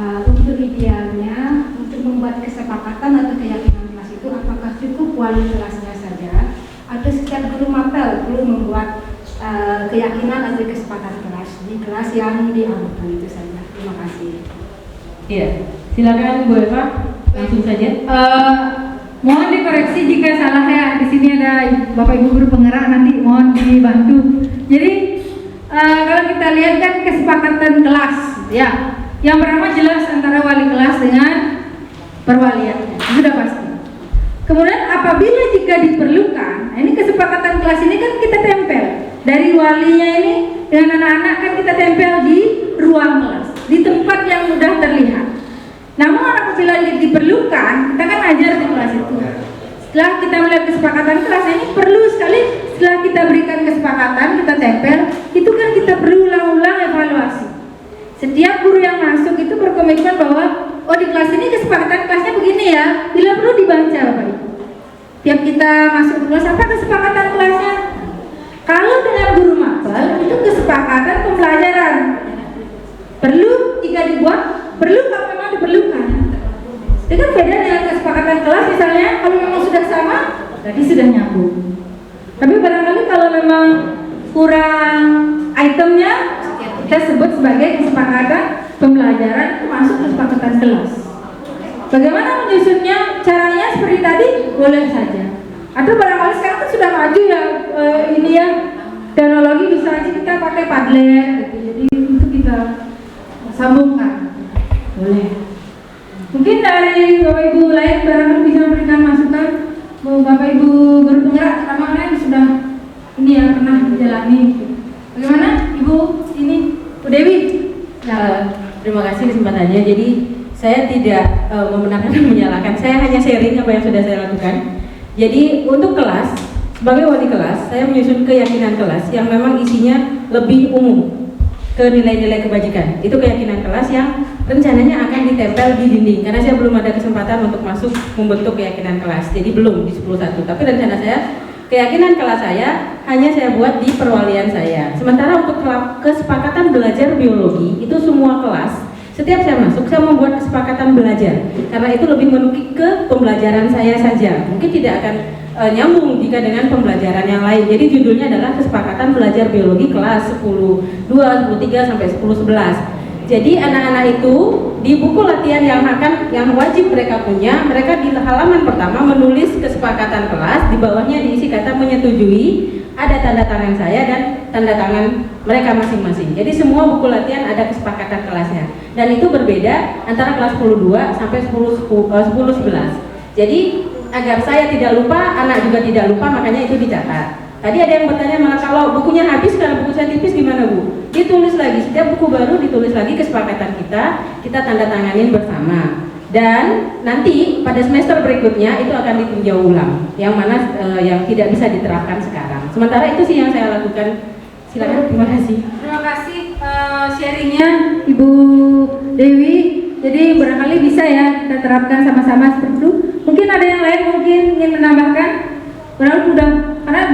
Untuk idealnya, untuk membuat kesepakatan atau keyakinan kelas itu apakah cukup wali kelasnya saja, atau setiap guru mapel perlu membuat keyakinan atau kesepakatan kelas di kelas yang diamankan itu saja. Terima kasih. Iya, silakan Bu Eva, langsung saja. Mohon dikoreksi jika salah ya. Di sini ada Bapak Ibu guru penggerak, nanti mohon dibantu. Jadi kalau kita lihat kan kesepakatan kelas, ya, yang pertama jelas antara wali kelas dengan perwaliannya, sudah pasti. Kemudian apabila jika diperlukan, nah ini kesepakatan kelas ini kan kita tempel dari walinya ini dengan anak-anak kan kita tempel di ruang kelas, di tempat yang mudah terlihat. Namun apabila diperlukan, kita kan ajar di kelas itu. Setelah kita melihat kesepakatan kelas ini perlu sekali, setelah kita berikan kesepakatan, kita tempel, itu kan kita perlu ulang-ulang evaluasi. Setiap guru yang masuk itu berkomitmen bahwa oh di kelas ini kesepakatan kelasnya begini ya, bila perlu dibaca Bapak Ibu. Tiap kita masuk ke kelas, apa kesepakatan kelasnya? Kalau dengan guru mapel itu kesepakatan pembelajaran. Perlu jika dibuat, perlu kalau memang diperlukan. Itu kan beda dengan kesepakatan kelas misalnya, kalau memang sudah sama, berarti sudah nyambung. Tapi barangkali kalau memang kurang itemnya, kita sebut sebagai kesepakatan pembelajaran termasuk kesepakatan kelas. Bagaimana menyusunnya? Caranya seperti tadi boleh saja. Atau barangkali sekarang kan sudah maju ya ini ya teknologi, bisa aja kita pakai Padlet gitu. Jadi itu kita sambungkan. Boleh. Mungkin dari Bapak Ibu lain barangkali bisa memberikan masukan. Bapak Ibu guru penggerak terutama lain sudah ini ya pernah menjalani. Bagaimana Ibu ini Bu Dewi? Terima kasih kesempatannya. Jadi Saya tidak membenarkan dan menyalahkan, saya hanya sharing apa yang sudah saya lakukan. Jadi untuk kelas, sebagai wali kelas, saya menyusun keyakinan kelas yang memang isinya lebih umum ke nilai-nilai kebajikan. Itu keyakinan kelas yang rencananya akan ditempel di dinding, karena saya belum ada kesempatan untuk masuk membentuk keyakinan kelas, jadi belum di 10.1. Tapi rencana saya, keyakinan kelas saya hanya saya buat di perwalian saya. Sementara untuk kesepakatan belajar biologi, itu semua kelas, setiap saya masuk, saya membuat kesepakatan belajar, karena itu lebih menukik ke pembelajaran saya saja. Mungkin tidak akan nyambung jika dengan pembelajaran yang lain. Jadi judulnya adalah kesepakatan belajar biologi kelas 10.2, 10.3 sampai 10.11. Jadi anak-anak itu di buku latihan yang wajib mereka punya, mereka di halaman pertama menulis kesepakatan kelas, di bawahnya diisi kata menyetujui, ada tanda tangan saya dan tanda tangan mereka masing-masing. Jadi semua buku latihan ada kesepakatan kelasnya, dan itu berbeda antara kelas 10.2 sampai 10.11. Jadi agar saya tidak lupa, anak juga tidak lupa, makanya itu dicatat. Tadi ada yang bertanya, malah kalau bukunya habis, kalau buku saya tipis gimana Bu? Ditulis lagi, setiap buku baru ditulis lagi kesepakatan kita tanda tanganin bersama. Dan nanti pada semester berikutnya itu akan ditinjau ulang, yang mana yang tidak bisa diterapkan sekarang. Sementara itu sih yang saya lakukan. Silakan, terima kasih. Terima kasih sharingnya Ibu Dewi. Jadi barangkali bisa ya kita terapkan sama-sama seperti itu. Mungkin ada yang lain mungkin ingin menambahkan. Padahal sudah, karena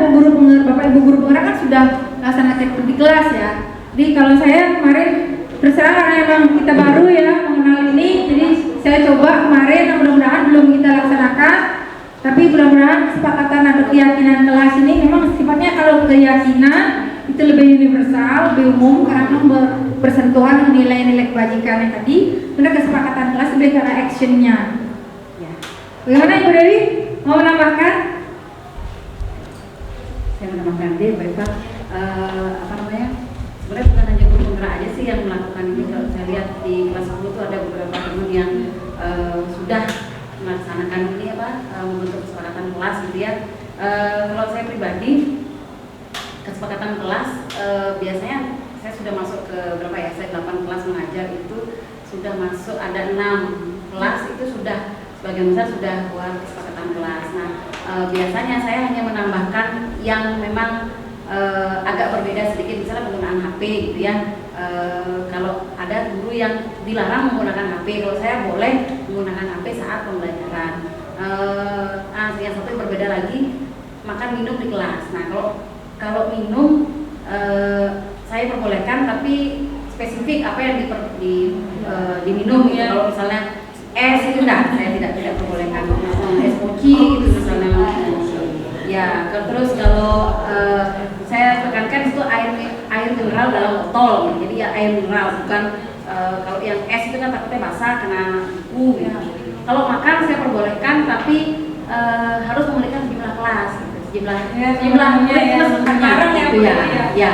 Bapak Ibu guru penggerak kan sudah laksanakan di kelas ya. Jadi kalau saya kemarin terserah, karena memang kita baru ya mengenal ini, jadi saya coba kemarin, mudah-mudahan belum kita laksanakan, tapi mudah-mudahan kesepakatan atau keyakinan kelas ini memang sifatnya, kalau keyakinan itu lebih universal, lebih umum, karena bersentuhan dengan nilai-nilai kebajikan yang tadi. Benar, kesepakatan kelas lebih karena actionnya. Ya. Bagaimana Ibu Dewi? Mau menambahkan? Saya menambahkan deh, baik Pak. Sebenarnya bukan hanya guru penggerak aja sih yang melakukan ini. Kalau saya lihat di kelas 10 itu ada beberapa teman yang sudah melaksanakan ini membentuk kesepakatan kelas gitu ya. Kalau saya pribadi, kesepakatan kelas biasanya saya sudah masuk ke berapa ya? Saya 8 kelas mengajar itu sudah masuk, ada 6 kelas itu sudah sebagian besar sudah buat kesepakatan kelas. Nah, biasanya saya hanya menambahkan yang memang agak berbeda sedikit, misalnya penggunaan HP gitu ya. Kalau ada guru yang dilarang menggunakan HP, kalau saya boleh menggunakan HP saat pembelajaran. Yang satu yang berbeda lagi, makan minum di kelas. Nah, kalau minum saya perbolehkan, tapi spesifik apa yang diminum gitu. Kalau misalnya es itu enggak, saya tidak perbolehkan. Es mochi gitu misalnya. Ya, terus kalau saya tekankan itu air mineral dalam botol, jadi ya air mineral, bukan kalau yang es itu kan takutnya basah kena buku gitu. Kalau makan saya perbolehkan, tapi harus memiliki sejumlah kelas, gitu. sejumlah kelas bareng gitu ya.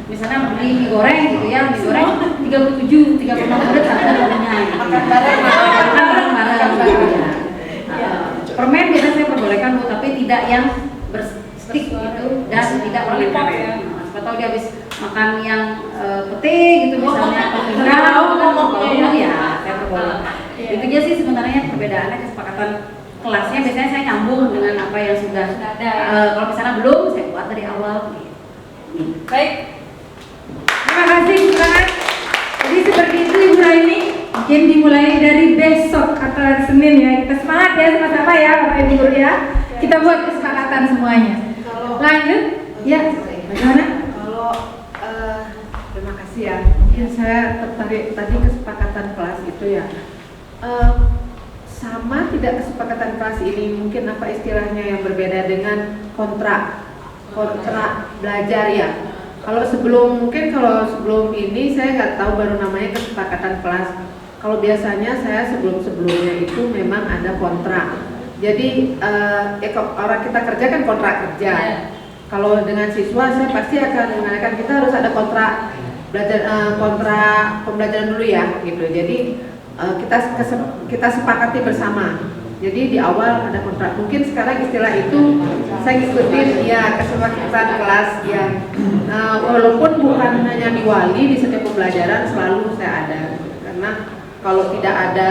Misalnya beli mie goreng gitu ya, mie goreng 37 murid satu orangnya. Makan bareng ya. Permen biasanya saya perbolehkan Bu, tapi tidak yang berstik gitu dan tidak permen karet. Atau dia habis makan yang pete gitu misalnya, ya saya perbolehkan. Itu aja sih sebenarnya perbedaannya. Kesepakatan kelasnya biasanya saya nyambung dengan apa yang sudah ada. Kalau misalnya belum, saya buat dari awal. Baik. Terima kasih, silakan. Jadi seperti itu Ibu Raini. Mungkin dimulai dari besok atau hari Senin ya. Kita semangat ya sama-sama ya Bapak Ibu guru ya. Kita buat kesepakatan semuanya. Lanjut. Ya. Bagaimana? Kalau terima kasih ya. Mungkin saya tertarik tadi kesepakatan kelas itu ya. Sama tidak kesepakatan kelas ini, mungkin apa istilahnya yang berbeda dengan kontrak belajar ya. Kalau sebelum ini saya nggak tahu, baru namanya kesepakatan kelas. Kalau biasanya saya sebelumnya itu memang ada kontrak. Jadi orang kita kerja kan kontrak kerja. Kalau dengan siswa saya pasti akan mengatakan kita harus ada kontrak belajar, kontrak pembelajaran dulu ya gitu. Jadi kita sepakati bersama. Jadi di awal ada kontrak. Mungkin sekarang istilah itu saya ngikutin ya kesepakatan kelas yang walaupun bukan hanya di wali, di setiap pembelajaran selalu saya ada. Karena kalau tidak ada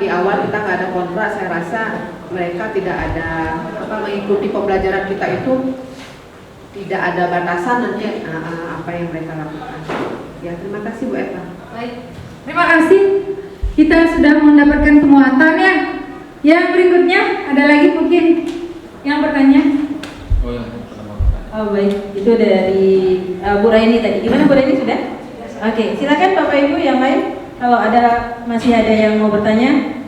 di awal kita nggak ada kontrak, saya rasa mereka tidak ada mengikuti pembelajaran kita itu tidak ada batasan nanti apa yang mereka lakukan. Ya, terima kasih Bu Eva. Baik, terima kasih. Kita sudah mendapatkan penguatan ya. Yang berikutnya ada lagi mungkin yang bertanya. Oh baik, itu dari Bu Raini tadi. Gimana Bu Raini sudah? Oke, silakan Bapak Ibu yang lain. Kalau masih ada yang mau bertanya.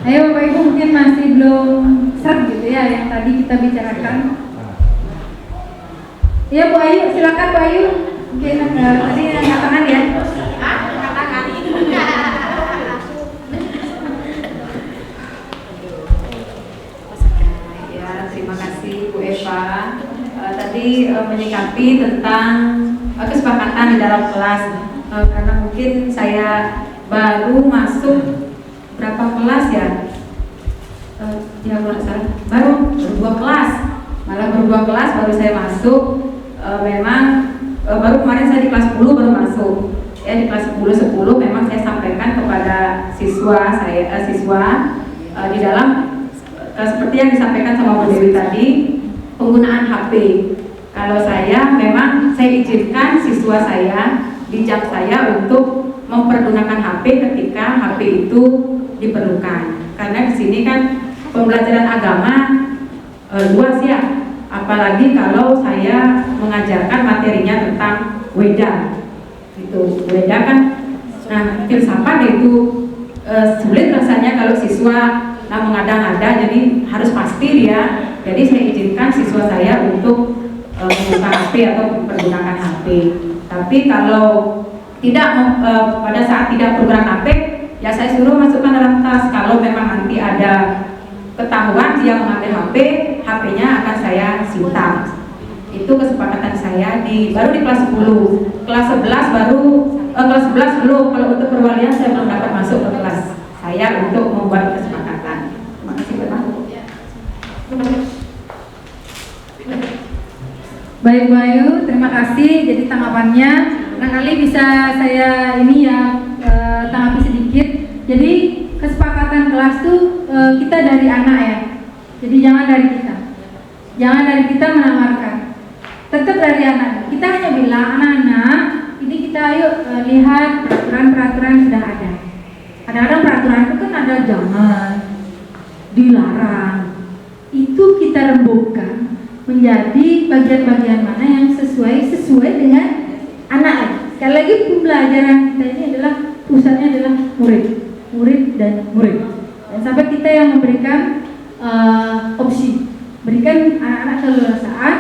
Ayo Bapak Ibu, mungkin masih belum seret gitu ya yang tadi kita bicarakan. Ya Bu Ayu, silakan Bu Ayu. Mungkin tadi angkat tangan ya. Angkat tangan. Ya, terima kasih Bu Eva. Tadi menyikapi tentang kesepakatan di dalam kelas. Karena mungkin saya baru masuk berapa kelas ya? Ya baru 2 kelas, malah baru 2 kelas baru saya masuk. Memang baru kemarin saya di kelas 10 baru masuk. Ya di kelas 10 memang saya sampaikan kepada siswa di dalam seperti yang disampaikan sama Bu Dewi tadi, penggunaan HP. Kalau saya memang saya izinkan siswa saya di jam saya untuk mempergunakan HP ketika HP itu diperlukan. Karena di sini kan pembelajaran agama luas ya, apalagi kalau saya mengajarkan materinya tentang Weda. Itu Weda kan, filsafat itu sulit rasanya kalau siswa mengada-ngada, jadi harus pasti dia. Jadi saya izinkan siswa saya untuk membuka HP atau menggunakan HP. Tapi kalau tidak pada saat tidak program HP, ya saya suruh masukkan dalam tas. Kalau memang nanti ada ketahuan dia mengambil HP, HP-nya akan saya sita. Itu kesepakatan saya baru di kelas 10. Kelas 11 kelas 11 belum. Kalau untuk perwalian saya belum dapat masuk ke kelas saya untuk membuat kesepakatan. Terima kasih Bapak. Baik Bu Ayu, terima kasih. Jadi tanggapannya barangkali bisa saya tanggapi sedikit. Jadi kesepakatan kelas tuh kita dari anak ya. Jadi jangan dari kita menawarkan. Tetap dari anak. Kita hanya bilang anak-anak, ini kita ayo lihat peraturan-peraturan sudah ada. Kadang-kadang peraturan itu kan ada jangan, dilarang. Itu kita rembukkan menjadi bagian-bagian mana yang sesuai dengan anak. Sekali lagi pembelajaran kita ini adalah pusatnya adalah murid dan murid. Dan sampai kita yang memberikan opsi, berikan anak-anak keleluasaan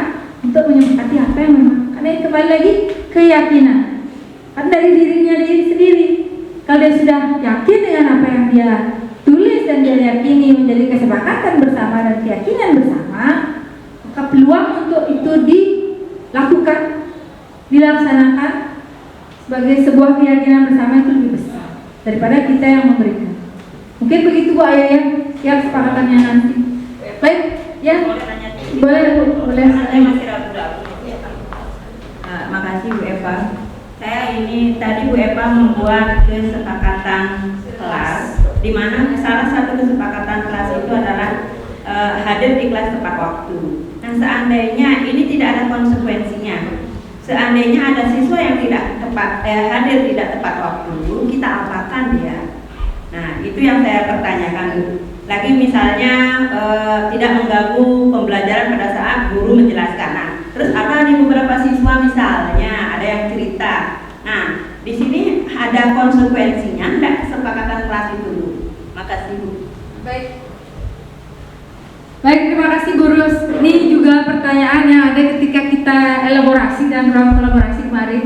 untuk menyepakati apa yang memang. Karena kembali lagi keyakinan kan dari dirinya sendiri. Kalau dia sudah yakin dengan apa yang dia tulis dan dia yakini menjadi kesepakatan bersama dan keyakinan bersama, maka peluang untuk itu dilakukan, dilaksanakan sebagai sebuah keyakinan bersama itu lebih besar daripada kita yang memberikan. Mungkin begitu Bu Ayah ya kesepakatannya nanti. Baik, ya boleh Saya masih ragu-ragu. Makasih Bu Eva. Saya ini tadi Bu Eva membuat kesepakatan kelas, di mana salah satu kesepakatan kelas itu adalah hadir di kelas tepat waktu. Nah, seandainya ini tidak ada konsekuensinya, seandainya ada siswa yang tidak hadir tidak tepat waktu, kita apakan dia? Nah, itu yang saya pertanyakan. Lagi misalnya tidak mengganggu pembelajaran pada saat guru menjelaskan. Nah, terus ada nih beberapa siswa misalnya ada yang cerita. Nah, di sini ada konsekuensinya enggak kesepakatan kelas itu? Makasih Bu. Baik, terima kasih Bu Rus. Ini juga pertanyaan yang ada ketika kita elaborasi dan ruang kolaborasi kemarin.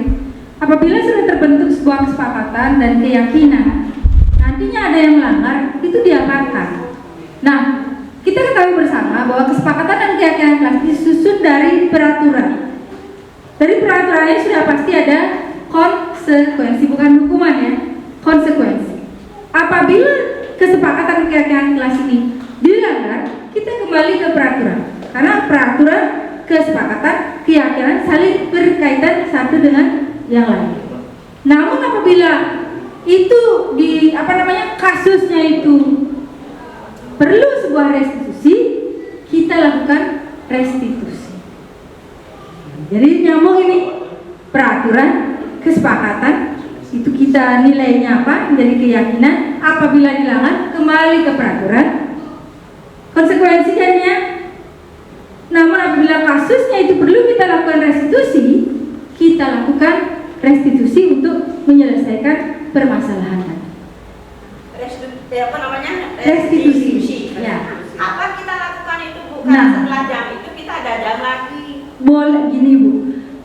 Apabila sudah terbentuk sebuah kesepakatan dan keyakinan, nantinya ada yang melanggar, itu diapakan? Nah, kita ketahui bersama bahwa kesepakatan dan keyakinan kelas disusun dari peraturan. Dari peraturannya sudah pasti ada konsekuensi, bukan hukuman ya, konsekuensi. Apabila kesepakatan keyakinan kelas ini dilanggar, kita kembali ke peraturan. Karena peraturan, kesepakatan, keyakinan saling berkaitan satu dengan yang lain. Namun apabila itu kasusnya itu perlu sebuah restitusi, kita lakukan restitusi. Jadi nyambung ini peraturan, kesepakatan, itu kita nilainya apa, menjadi keyakinan. Apabila dilanggar, kembali ke peraturan, konsekuensinya. Namun apabila kasusnya itu perlu kita lakukan restitusi, kita lakukan restitusi untuk menyelesaikan permasalahan tadi. Restitusi. Ya. Apa kita lakukan itu bukan setelah jam itu kita ada jam lagi. Boleh gini Bu,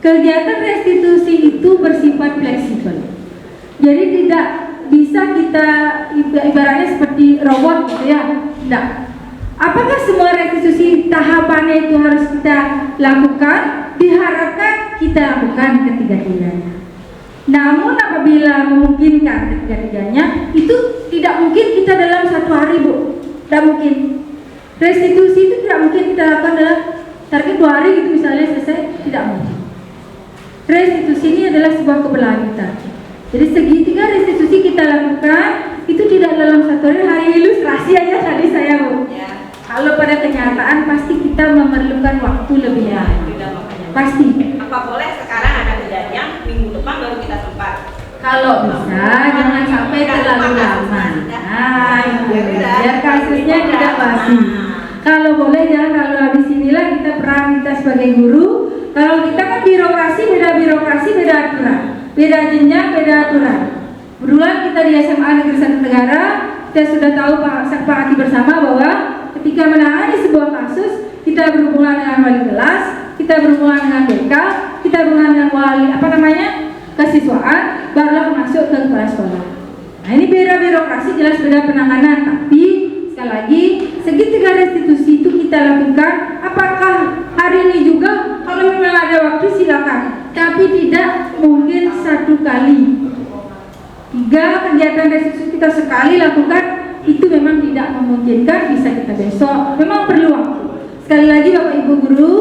kegiatan restitusi itu bersifat fleksibel. Jadi tidak bisa kita ibaratnya seperti robot gitu ya. Tidak. Apakah semua restitusi tahapannya itu harus kita lakukan? Diharapkan kita lakukan ketiga-tiganya. Namun apabila memungkinkan ketiga-tiganya, itu tidak mungkin kita dalam 1 hari Bu. Tidak mungkin. Restitusi itu tidak mungkin kita lakukan dalam target 2 hari gitu misalnya selesai. Tidak mungkin. Restitusi ini adalah sebuah keberlanjutan. Jadi segitiga restitusi kita lakukan itu tidak dalam 1 hari ilustrasi aja tadi saya Bu. Ya. Kalau pada kenyataan pasti kita memerlukan waktu lebih lama. Pasti. Apa boleh sekarang ada kejadian minggu depan baru kita sempat? Kalau bisa jangan sampai terlalu lama. Nah, biar kasusnya tidak basi. Kalau boleh jangan kalau habis inilah kita peran kita sebagai guru. Kalau kita kan birokrasi, beda aturan, beda jenjang, beda aturan. Kebetulan kita di SMA Negeri Satu Negara, kita sudah tahu sepakati bersama bahwa ketika menangani sebuah kasus, kita berhubungan dengan wali kelas, kita berhubungan dengan BK, kita berhubungan dengan wali kesiswaan, barulah masuk ke kepala sekolah. Nah ini beda birokrasi, jelas beda penanganan. Tapi sekali lagi, segitiga restitusi itu kita lakukan. Apakah hari ini juga? Kalau memang ada waktu silakan. Tapi tidak mungkin 1 kali. 3 kegiatan restitusi kita sekali lakukan, itu memang tidak memungkinkan. Bisa kita besok. Memang perlu waktu. Sekali lagi Bapak Ibu Guru,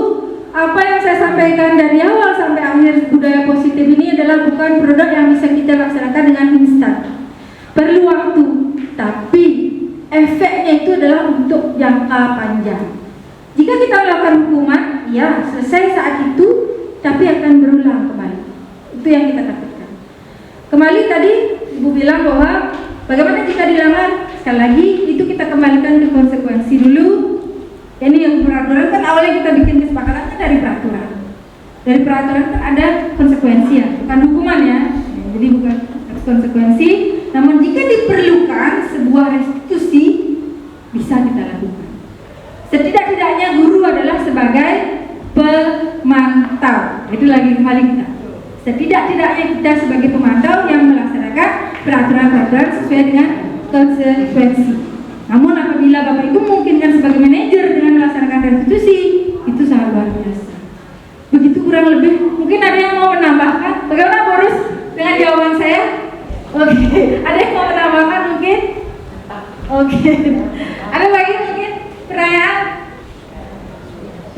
apa yang saya sampaikan dari awal sampai akhir budaya positif ini adalah bukan produk yang bisa kita laksanakan dengan instan. Perlu waktu, tapi efeknya itu adalah untuk jangka panjang. Jika kita melakukan hukuman, ya selesai saat itu, tapi akan berulang kembali. Itu yang kita takutkan. Kembali tadi Ibu bilang bahwa bagaimana jika dilanggar, sekali lagi itu kita kembalikan ke konsekuensi dulu. Ini yang peraturan kan awalnya kita bikin kesepakatan dari peraturan. Dari peraturan kan ada konsekuensi ya, bukan hukuman ya. Jadi bukan konsekuensi. Namun jika diperlukan sebuah restitusi bisa kita lakukan. Setidak-tidaknya guru adalah sebagai pemantau. Itu lagi kembali kita. Setidak-tidaknya kita sebagai pemantau yang melaksanakan peraturan-peraturan sesuai dengan konsekuensi. Namun apabila Bapak Ibu memungkinkan sebagai manajer dengan melaksanakan restitusi, itu sangat luar biasa. Begitu kurang lebih. Mungkin ada yang mau menambahkan? Bagaimana Boris dengan jawaban saya? Oke. Ada yang mau menambahkan mungkin? Oke. Ada lagi mungkin pertanyaan?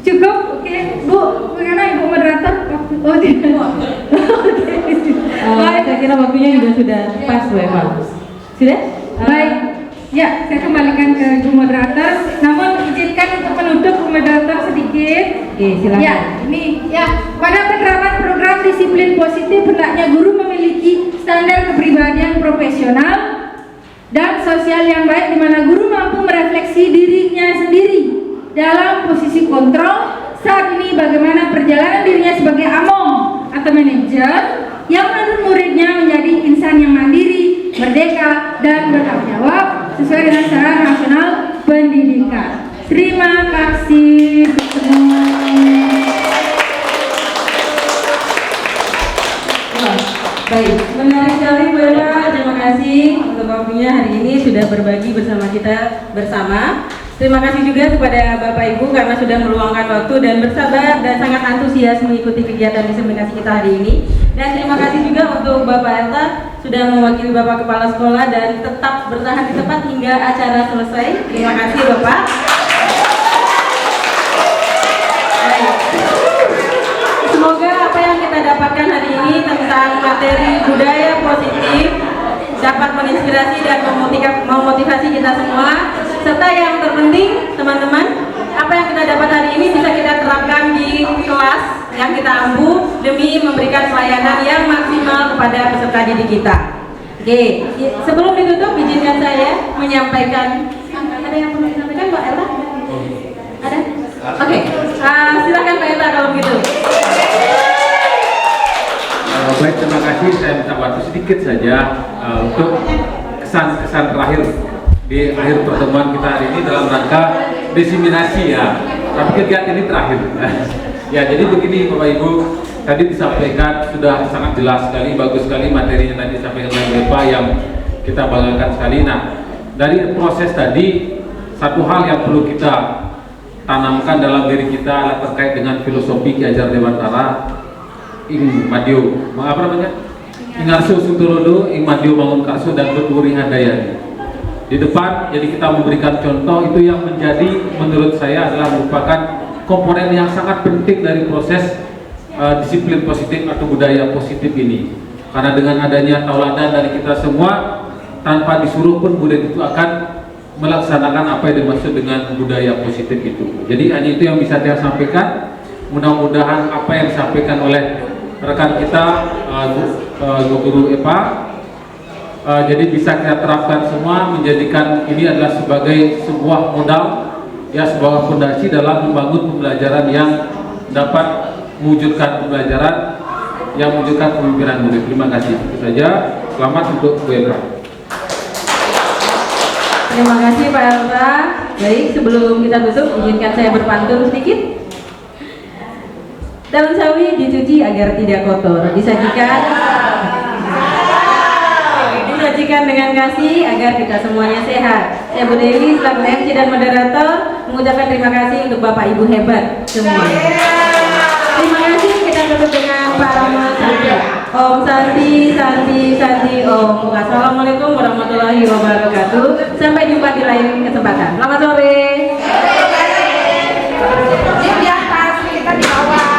Cukup? Oke. Bu, bagaimana Ibu moderator? Oh tidak. Saya kira waktunya juga sudah pas Bu Eva. Sudah? Baik. Ya, saya kembalikan ke Ibu moderator. Namun izinkan untuk menutup Bu moderator sedikit. Oke, silakan. Ya, ini ya, pada penerapan program disiplin positif hendaknya guru memiliki standar kepribadian profesional dan sosial yang baik, di mana guru mampu merefleksi dirinya sendiri dalam posisi kontrol saat ini bagaimana perjalanan dirinya sebagai among atau manajer yang menuntun muridnya menjadi insan yang mandiri, merdeka, dan bertanggung jawab sesuai dengan Secara Nasional Pendidikan. Terima kasih semua. Baik, menarik sekali Bu Eva. Terima kasih untuk waktunya hari ini sudah berbagi bersama kita bersama. Terima kasih juga kepada Bapak Ibu karena sudah meluangkan waktu dan bersabar dan sangat antusias mengikuti kegiatan diseminasi kita hari ini. Dan terima kasih juga untuk Bapak Elta sudah mewakili Bapak Kepala Sekolah dan tetap bertahan di tempat hingga acara selesai. Terima kasih Bapak. Semoga apa yang kita kita dapatkan hari ini tentang materi budaya positif dapat menginspirasi dan memotivasi kita semua, serta yang terpenting teman-teman, apa yang kita dapat hari ini bisa kita terapkan di kelas yang kita ampu demi memberikan pelayanan yang maksimal kepada peserta didik kita. Oke, sebelum ditutup izinkan saya menyampaikan, ada yang perlu disampaikan Mbak Ella? Ada? Oke, silakan Mbak Ella kalau begitu. Baik, terima kasih. Saya minta waktu sedikit saja untuk kesan-kesan terakhir di akhir pertemuan kita hari ini dalam rangka diseminasi ya. Tapi kegiatan ini terakhir. Ya, jadi begini Bapak Ibu, tadi disampaikan sudah sangat jelas sekali, bagus sekali materinya tadi disampaikan oleh Bapak yang kita banggakan sekali. Nah, dari proses tadi satu hal yang perlu kita tanamkan dalam diri kita adalah terkait dengan filosofi Ki Hajar Dewantara ing Madio, apa namanya? Ingarso Suntorodo, ing Madio Bangun Karso dan Tuturi Handayani. Di depan, jadi kita memberikan contoh itu yang menjadi menurut saya adalah merupakan komponen yang sangat penting dari proses disiplin positif atau budaya positif ini. Karena dengan adanya tauladan dari kita semua, tanpa disuruh pun murid itu akan melaksanakan apa yang dimaksud dengan budaya positif itu. Jadi hanya itu yang bisa saya sampaikan. Mudah-mudahan apa yang disampaikan oleh rekan kita Guru Epa jadi bisa kita terapkan semua, menjadikan ini adalah sebagai sebuah modal ya, sebuah fondasi dalam membangun pembelajaran yang dapat mewujudkan pembelajaran yang mewujudkan pemimpinan murid. Terima kasih. Itu saja. Selamat untuk Bu Epa. Terima kasih Pak Elsa. Baik, sebelum kita tutup izinkan saya berpantun sedikit. Daun sawi dicuci agar tidak kotor, disajikan dengan kasih agar kita semuanya sehat. Saya Bu Dewi selaku MC dan moderator mengucapkan terima kasih untuk Bapak Ibu hebat semua. Terima kasih. Kita tutup dengan Pak Rama Santi. Om Santi, Santi, Santi, Om. Assalamualaikum warahmatullahi wabarakatuh. Sampai jumpa di lain kesempatan. Selamat sore. Di atas, kita di bawah.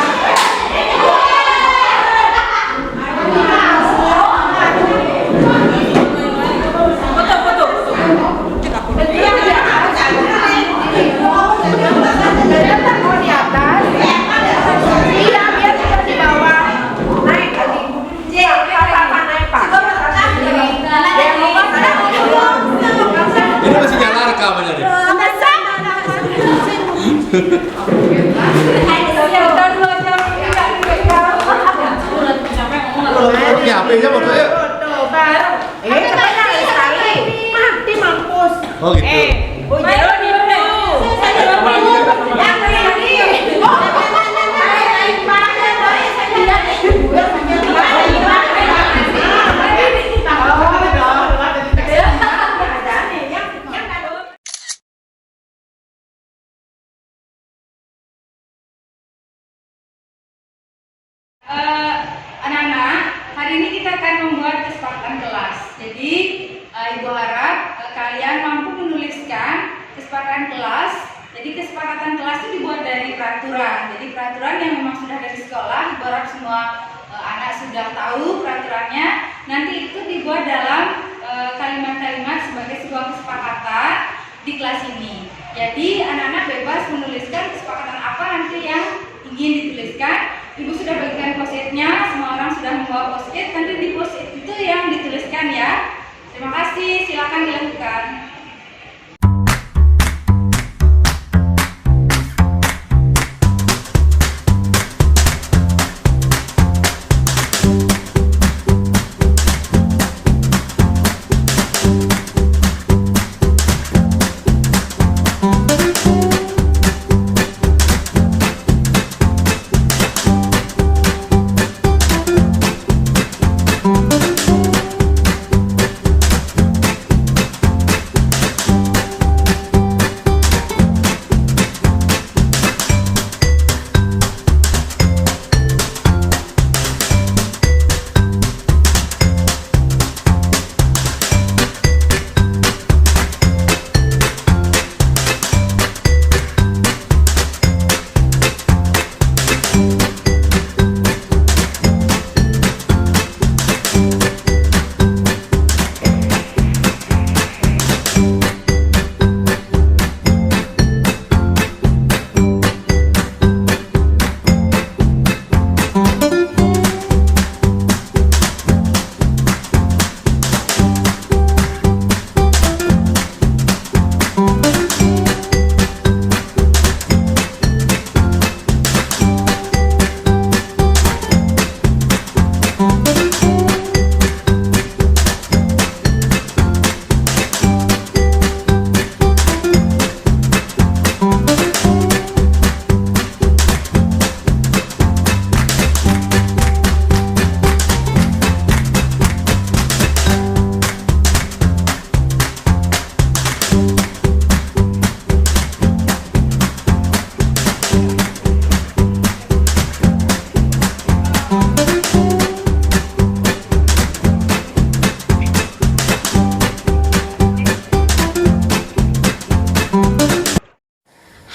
Ini masih nyala rekamannya nih. Ini HP-nya maksudnya? Mati mampus. Oh gitu. Anak-anak, hari ini kita akan membuat kesepakatan kelas. Jadi, Ibu harap kalian mampu menuliskan kesepakatan kelas. Jadi, kesepakatan kelas itu dibuat dari peraturan. Jadi, peraturan yang memang sudah ada di sekolah, Ibu harap semua anak sudah tahu peraturannya. Nanti itu dibuat dalam kalimat-kalimat sebagai sebuah kesepakatan di kelas ini. Jadi, anak-anak bebas menuliskan kesepakatan apa nanti yang ingin dituliskan. Ibu sudah bagikan post-it-nya, semua orang sudah membawa post-it. Nanti di post-it itu yang dituliskan ya. Terima kasih, silakan dilakukan.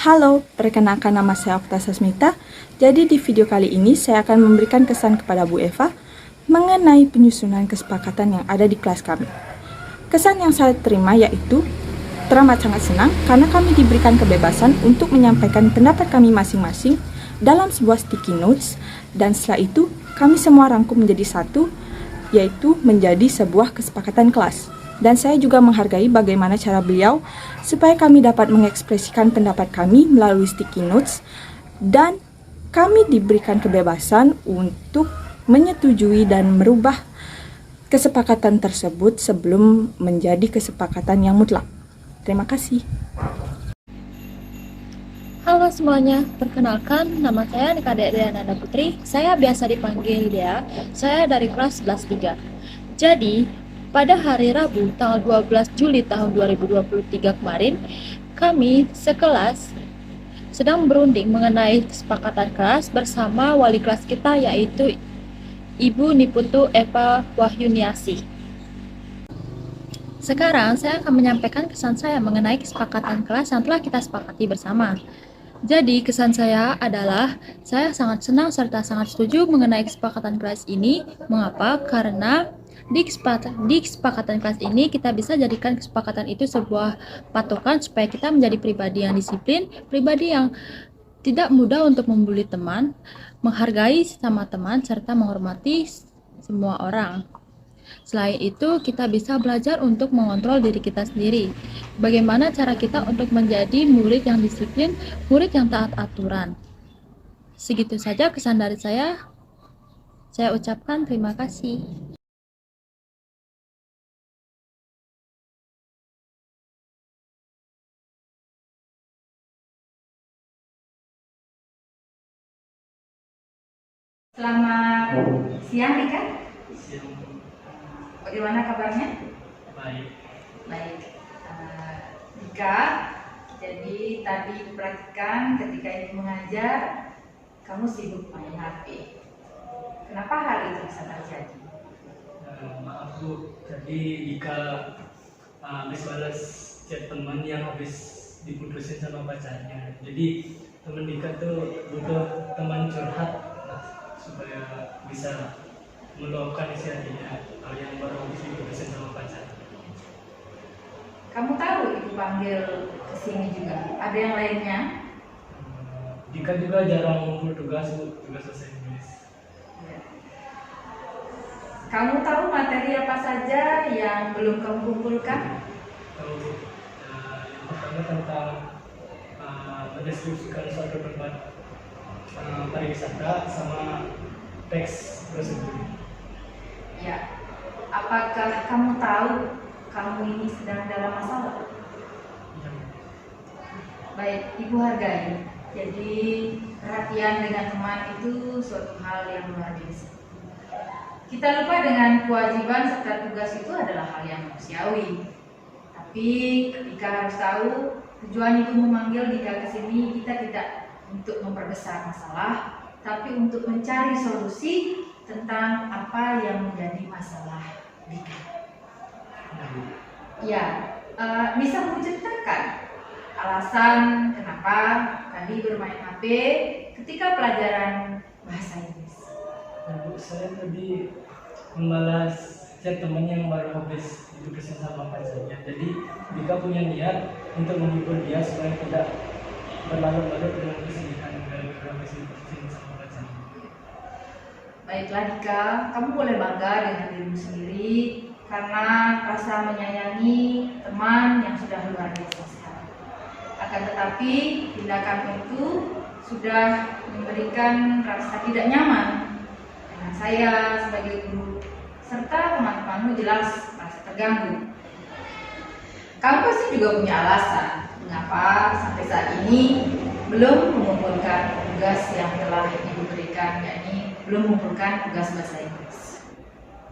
Halo, perkenalkan nama saya Okta Sasmita. Jadi di video kali ini saya akan memberikan kesan kepada Bu Eva mengenai penyusunan kesepakatan yang ada di kelas kami. Kesan yang saya terima yaitu teramat sangat senang karena kami diberikan kebebasan untuk menyampaikan pendapat kami masing-masing dalam sebuah sticky notes, dan setelah itu kami semua rangkum menjadi satu, yaitu menjadi sebuah kesepakatan kelas. Dan saya juga menghargai bagaimana cara beliau supaya kami dapat mengekspresikan pendapat kami melalui sticky notes, dan kami diberikan kebebasan untuk menyetujui dan merubah kesepakatan tersebut sebelum menjadi kesepakatan yang mutlak. Terima kasih. Halo semuanya, perkenalkan nama saya Nikade Diananda Putri. Saya biasa dipanggil Dea. Saya dari kelas 11 3. Jadi, pada hari Rabu tanggal 12 Juli tahun 2023 kemarin, kami sekelas sedang berunding mengenai kesepakatan kelas bersama wali kelas kita, yaitu Ibu Niputu Eva Wahyuniasih. Sekarang saya akan menyampaikan kesan saya mengenai kesepakatan kelas yang telah kita sepakati bersama. Jadi kesan saya adalah saya sangat senang serta sangat setuju mengenai kesepakatan kelas ini. Mengapa? Karena di kesepakatan kelas ini kita bisa jadikan kesepakatan itu sebuah patokan supaya kita menjadi pribadi yang disiplin, pribadi yang tidak mudah untuk membuli teman, menghargai sesama teman, serta menghormati semua orang. Selain itu, kita bisa belajar untuk mengontrol diri kita sendiri. Bagaimana cara kita untuk menjadi murid yang disiplin, murid yang taat aturan. Segitu saja kesan dari saya. Saya ucapkan terima kasih. Selamat siang, Rika. Bagaimana kabarnya? Baik. Baik. Rika, jadi tadi perhatikan ketika ibu mengajar, kamu sibuk main HP. Kenapa hal itu bisa terjadi? Maaf Bu, jadi jika habis balas chat teman yang habis diputusin sama pacarnya, jadi teman Dika tuh butuh teman curhat supaya bisa meluapkan isi hatinya yang baru habis diputusin sama pacar. Kamu tahu ibu panggil ke sini juga. Ada yang lainnya? Dika juga jarang ngumpul tugas bahasa Inggris. Ya. Kamu tahu materi apa saja yang belum kamu kumpulkan? Tahu. Yang pertama tentang mendeskripsikan suatu tempat pariwisata sama teks prosedur. Ya. Apakah kamu tahu kamu ini sedang dalam masalah? Ya. Baik, ibu hargai. Jadi perhatian dengan teman itu suatu hal yang luar biasa. Kita lupa dengan kewajiban serta tugas itu adalah hal yang manusiawi. Tapi ketika harus tahu tujuan ibu memanggil Dika ke sini, kita tidak untuk memperbesar masalah, tapi untuk mencari solusi tentang apa yang menjadi masalah Dika. Ya, bisa menceritakan alasan kenapa tadi bermain HP ketika pelajaran bahasa Inggris? Bu, saya tadi membalas chat teman yang baru habis diputusin sama pacarnya. Jadi Dika punya niat untuk menghibur dia supaya tidak berlarut-larut dengan kesedihan gara-gara habis diputusin sama pacarnya. Baiklah Dika, kamu boleh bangga dengan dirimu sendiri karena rasa menyayangi teman yang sudah luar biasa sekali. Akan tetapi tindakan itu sudah memberikan rasa tidak nyaman dengan saya sebagai guru, serta teman-temanmu jelas merasa terganggu. Kamu pasti juga punya alasan mengapa sampai saat ini belum mengumpulkan tugas yang telah Ibu berikan, yakni belum mengumpulkan tugas bahasa Inggris.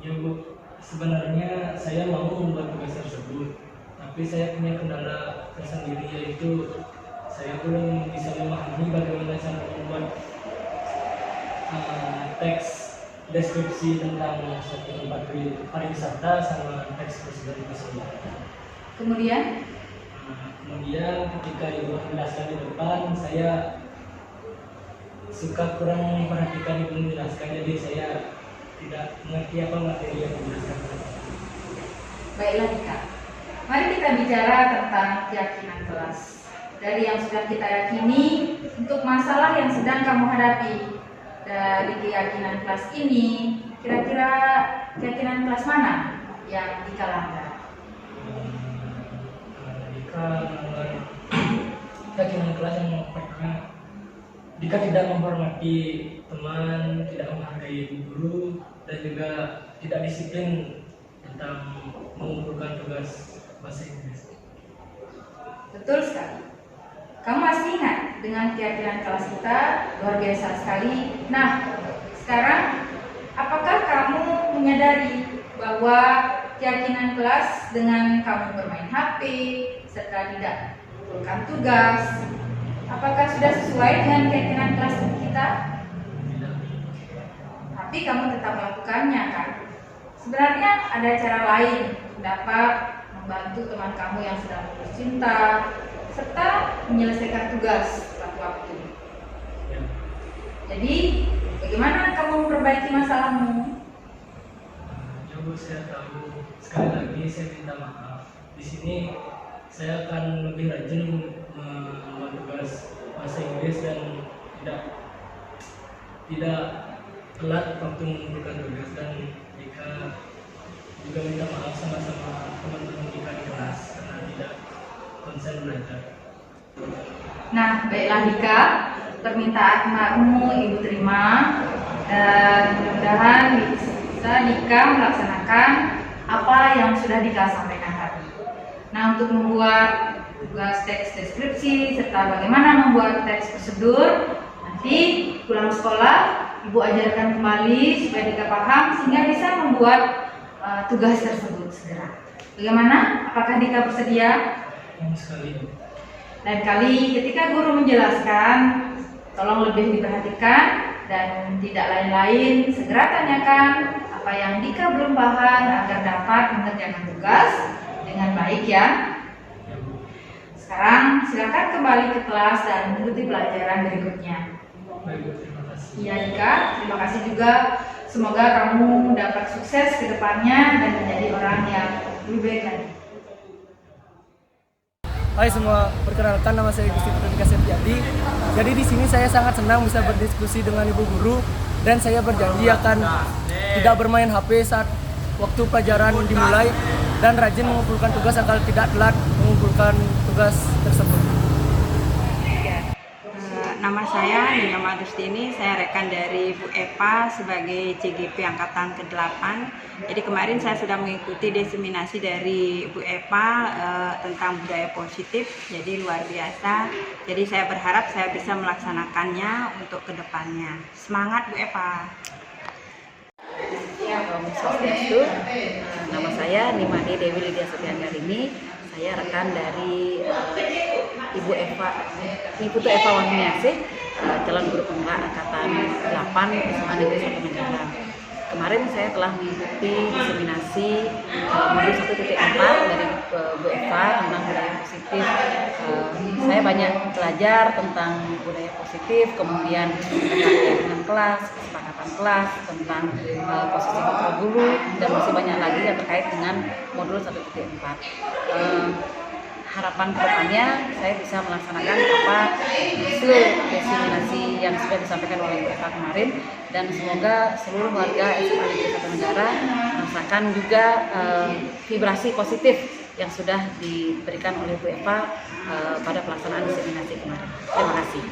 Ya Bu, sebenarnya saya mau membuat tugas tersebut, tapi saya punya kendala tersendiri, yaitu saya belum bisa memahami bagaimana cara membuat teks deskripsi tentang suatu tempat pariwisata sama teks prosedur tersebut. Kemudian kemudian ketika ibu menjelaskan di depan, saya suka kurang memperhatikan ibu menjelaskan, jadi saya tidak mengerti apa materi yang dijelaskan. Baiklah Dika, mari kita bicara tentang keyakinan kelas. Dari yang sudah kita yakini, untuk masalah yang sedang kamu hadapi dari keyakinan kelas ini, kira-kira keyakinan kelas mana yang Dika langgar? Dika melanggar keyakinan kelas yang pertama, Dika tidak menghormati teman, tidak menghargai guru, dan juga tidak disiplin tentang mengumpulkan tugas bahasa Inggris. Betul sekali. Kamu masih ingat dengan keyakinan kelas kita? Luar biasa sekali. Nah, sekarang apakah kamu menyadari bahwa keyakinan kelas dengan kamu bermain HP serta tidak mengumpulkan tugas, apakah sudah sesuai dengan keyakinan kelas kita? Tapi kamu tetap melakukannya kan? Sebenarnya ada cara lain dapat membantu teman kamu yang sedang putus cinta serta menyelesaikan tugas tepat waktu. Jadi, bagaimana kamu memperbaiki masalahmu? Ya Bu, saya tahu. Sekali lagi saya minta maaf. Di sini saya akan lebih rajin membuat tugas bahasa Inggris dan tidak telat waktu mengumpulkan tugas, dan Dika juga minta maaf sama teman-teman Dika di kelas karena tidak konsen belajar. Nah, baiklah Dika, permintaanmu Ibu terima, dan mudah-mudahan bisa Dika melaksanakan apa yang sudah Dika sampaikan tadi. Nah, untuk membuat tugas teks deskripsi serta bagaimana membuat teks prosedur, nanti pulang sekolah Ibu ajarkan kembali supaya Dika paham sehingga bisa membuat tugas tersebut segera. Bagaimana? Apakah Dika bersedia? Sekali. Dan kali ketika guru menjelaskan, tolong lebih diperhatikan dan tidak lain-lain, segera tanyakan apa yang Dika belum paham agar dapat mengerjakan tugas dengan baik ya. Sekarang silakan kembali ke kelas dan ikuti pelajaran berikutnya. Iya Dika, terima kasih juga. Semoga kamu dapat sukses ke depannya dan menjadi orang yang lebih baik lagi. Hai semua, perkenalkan nama saya Gusti Putra Septiadi. Jadi di sini saya sangat senang bisa berdiskusi dengan Ibu Guru, dan saya berjanji akan tidak bermain HP saat waktu pelajaran dimulai dan rajin mengumpulkan tugas agar tidak telat mengumpulkan tugas tersebut. Nama saya Nina Madustini, saya rekan dari Bu Epa sebagai CGP Angkatan ke-8. Jadi kemarin saya sudah mengikuti diseminasi dari Bu Epa tentang budaya positif, jadi luar biasa. Jadi saya berharap saya bisa melaksanakannya untuk kedepannya. Semangat Bu Epa! Ya, Om Swastiastu. Nama saya Nimade Dewi Lydia Setianggarini. Saya rekan dari Ibu Putu Eva Wahmiasih, calon guru penggerak Angkatan 8 SMA Negeri 1 Negara. Kemarin saya telah mengikuti diseminasi modul 1.4 dari Bu Eva tentang budaya positif. Saya banyak belajar tentang budaya positif, kemudian tentang keyakinan kelas, kesepakatan kelas, tentang posisi putra guru, dan masih banyak lagi yang terkait dengan modul 1.4. Harapan kedepannya saya bisa melaksanakan apa hasil diseminasi yang sudah disampaikan oleh Bu Eva kemarin, dan semoga seluruh warga SMA Negeri 1 Negara merasakan juga vibrasi positif yang sudah diberikan oleh Bu Eva pada pelaksanaan diseminasi kemarin. Terima kasih.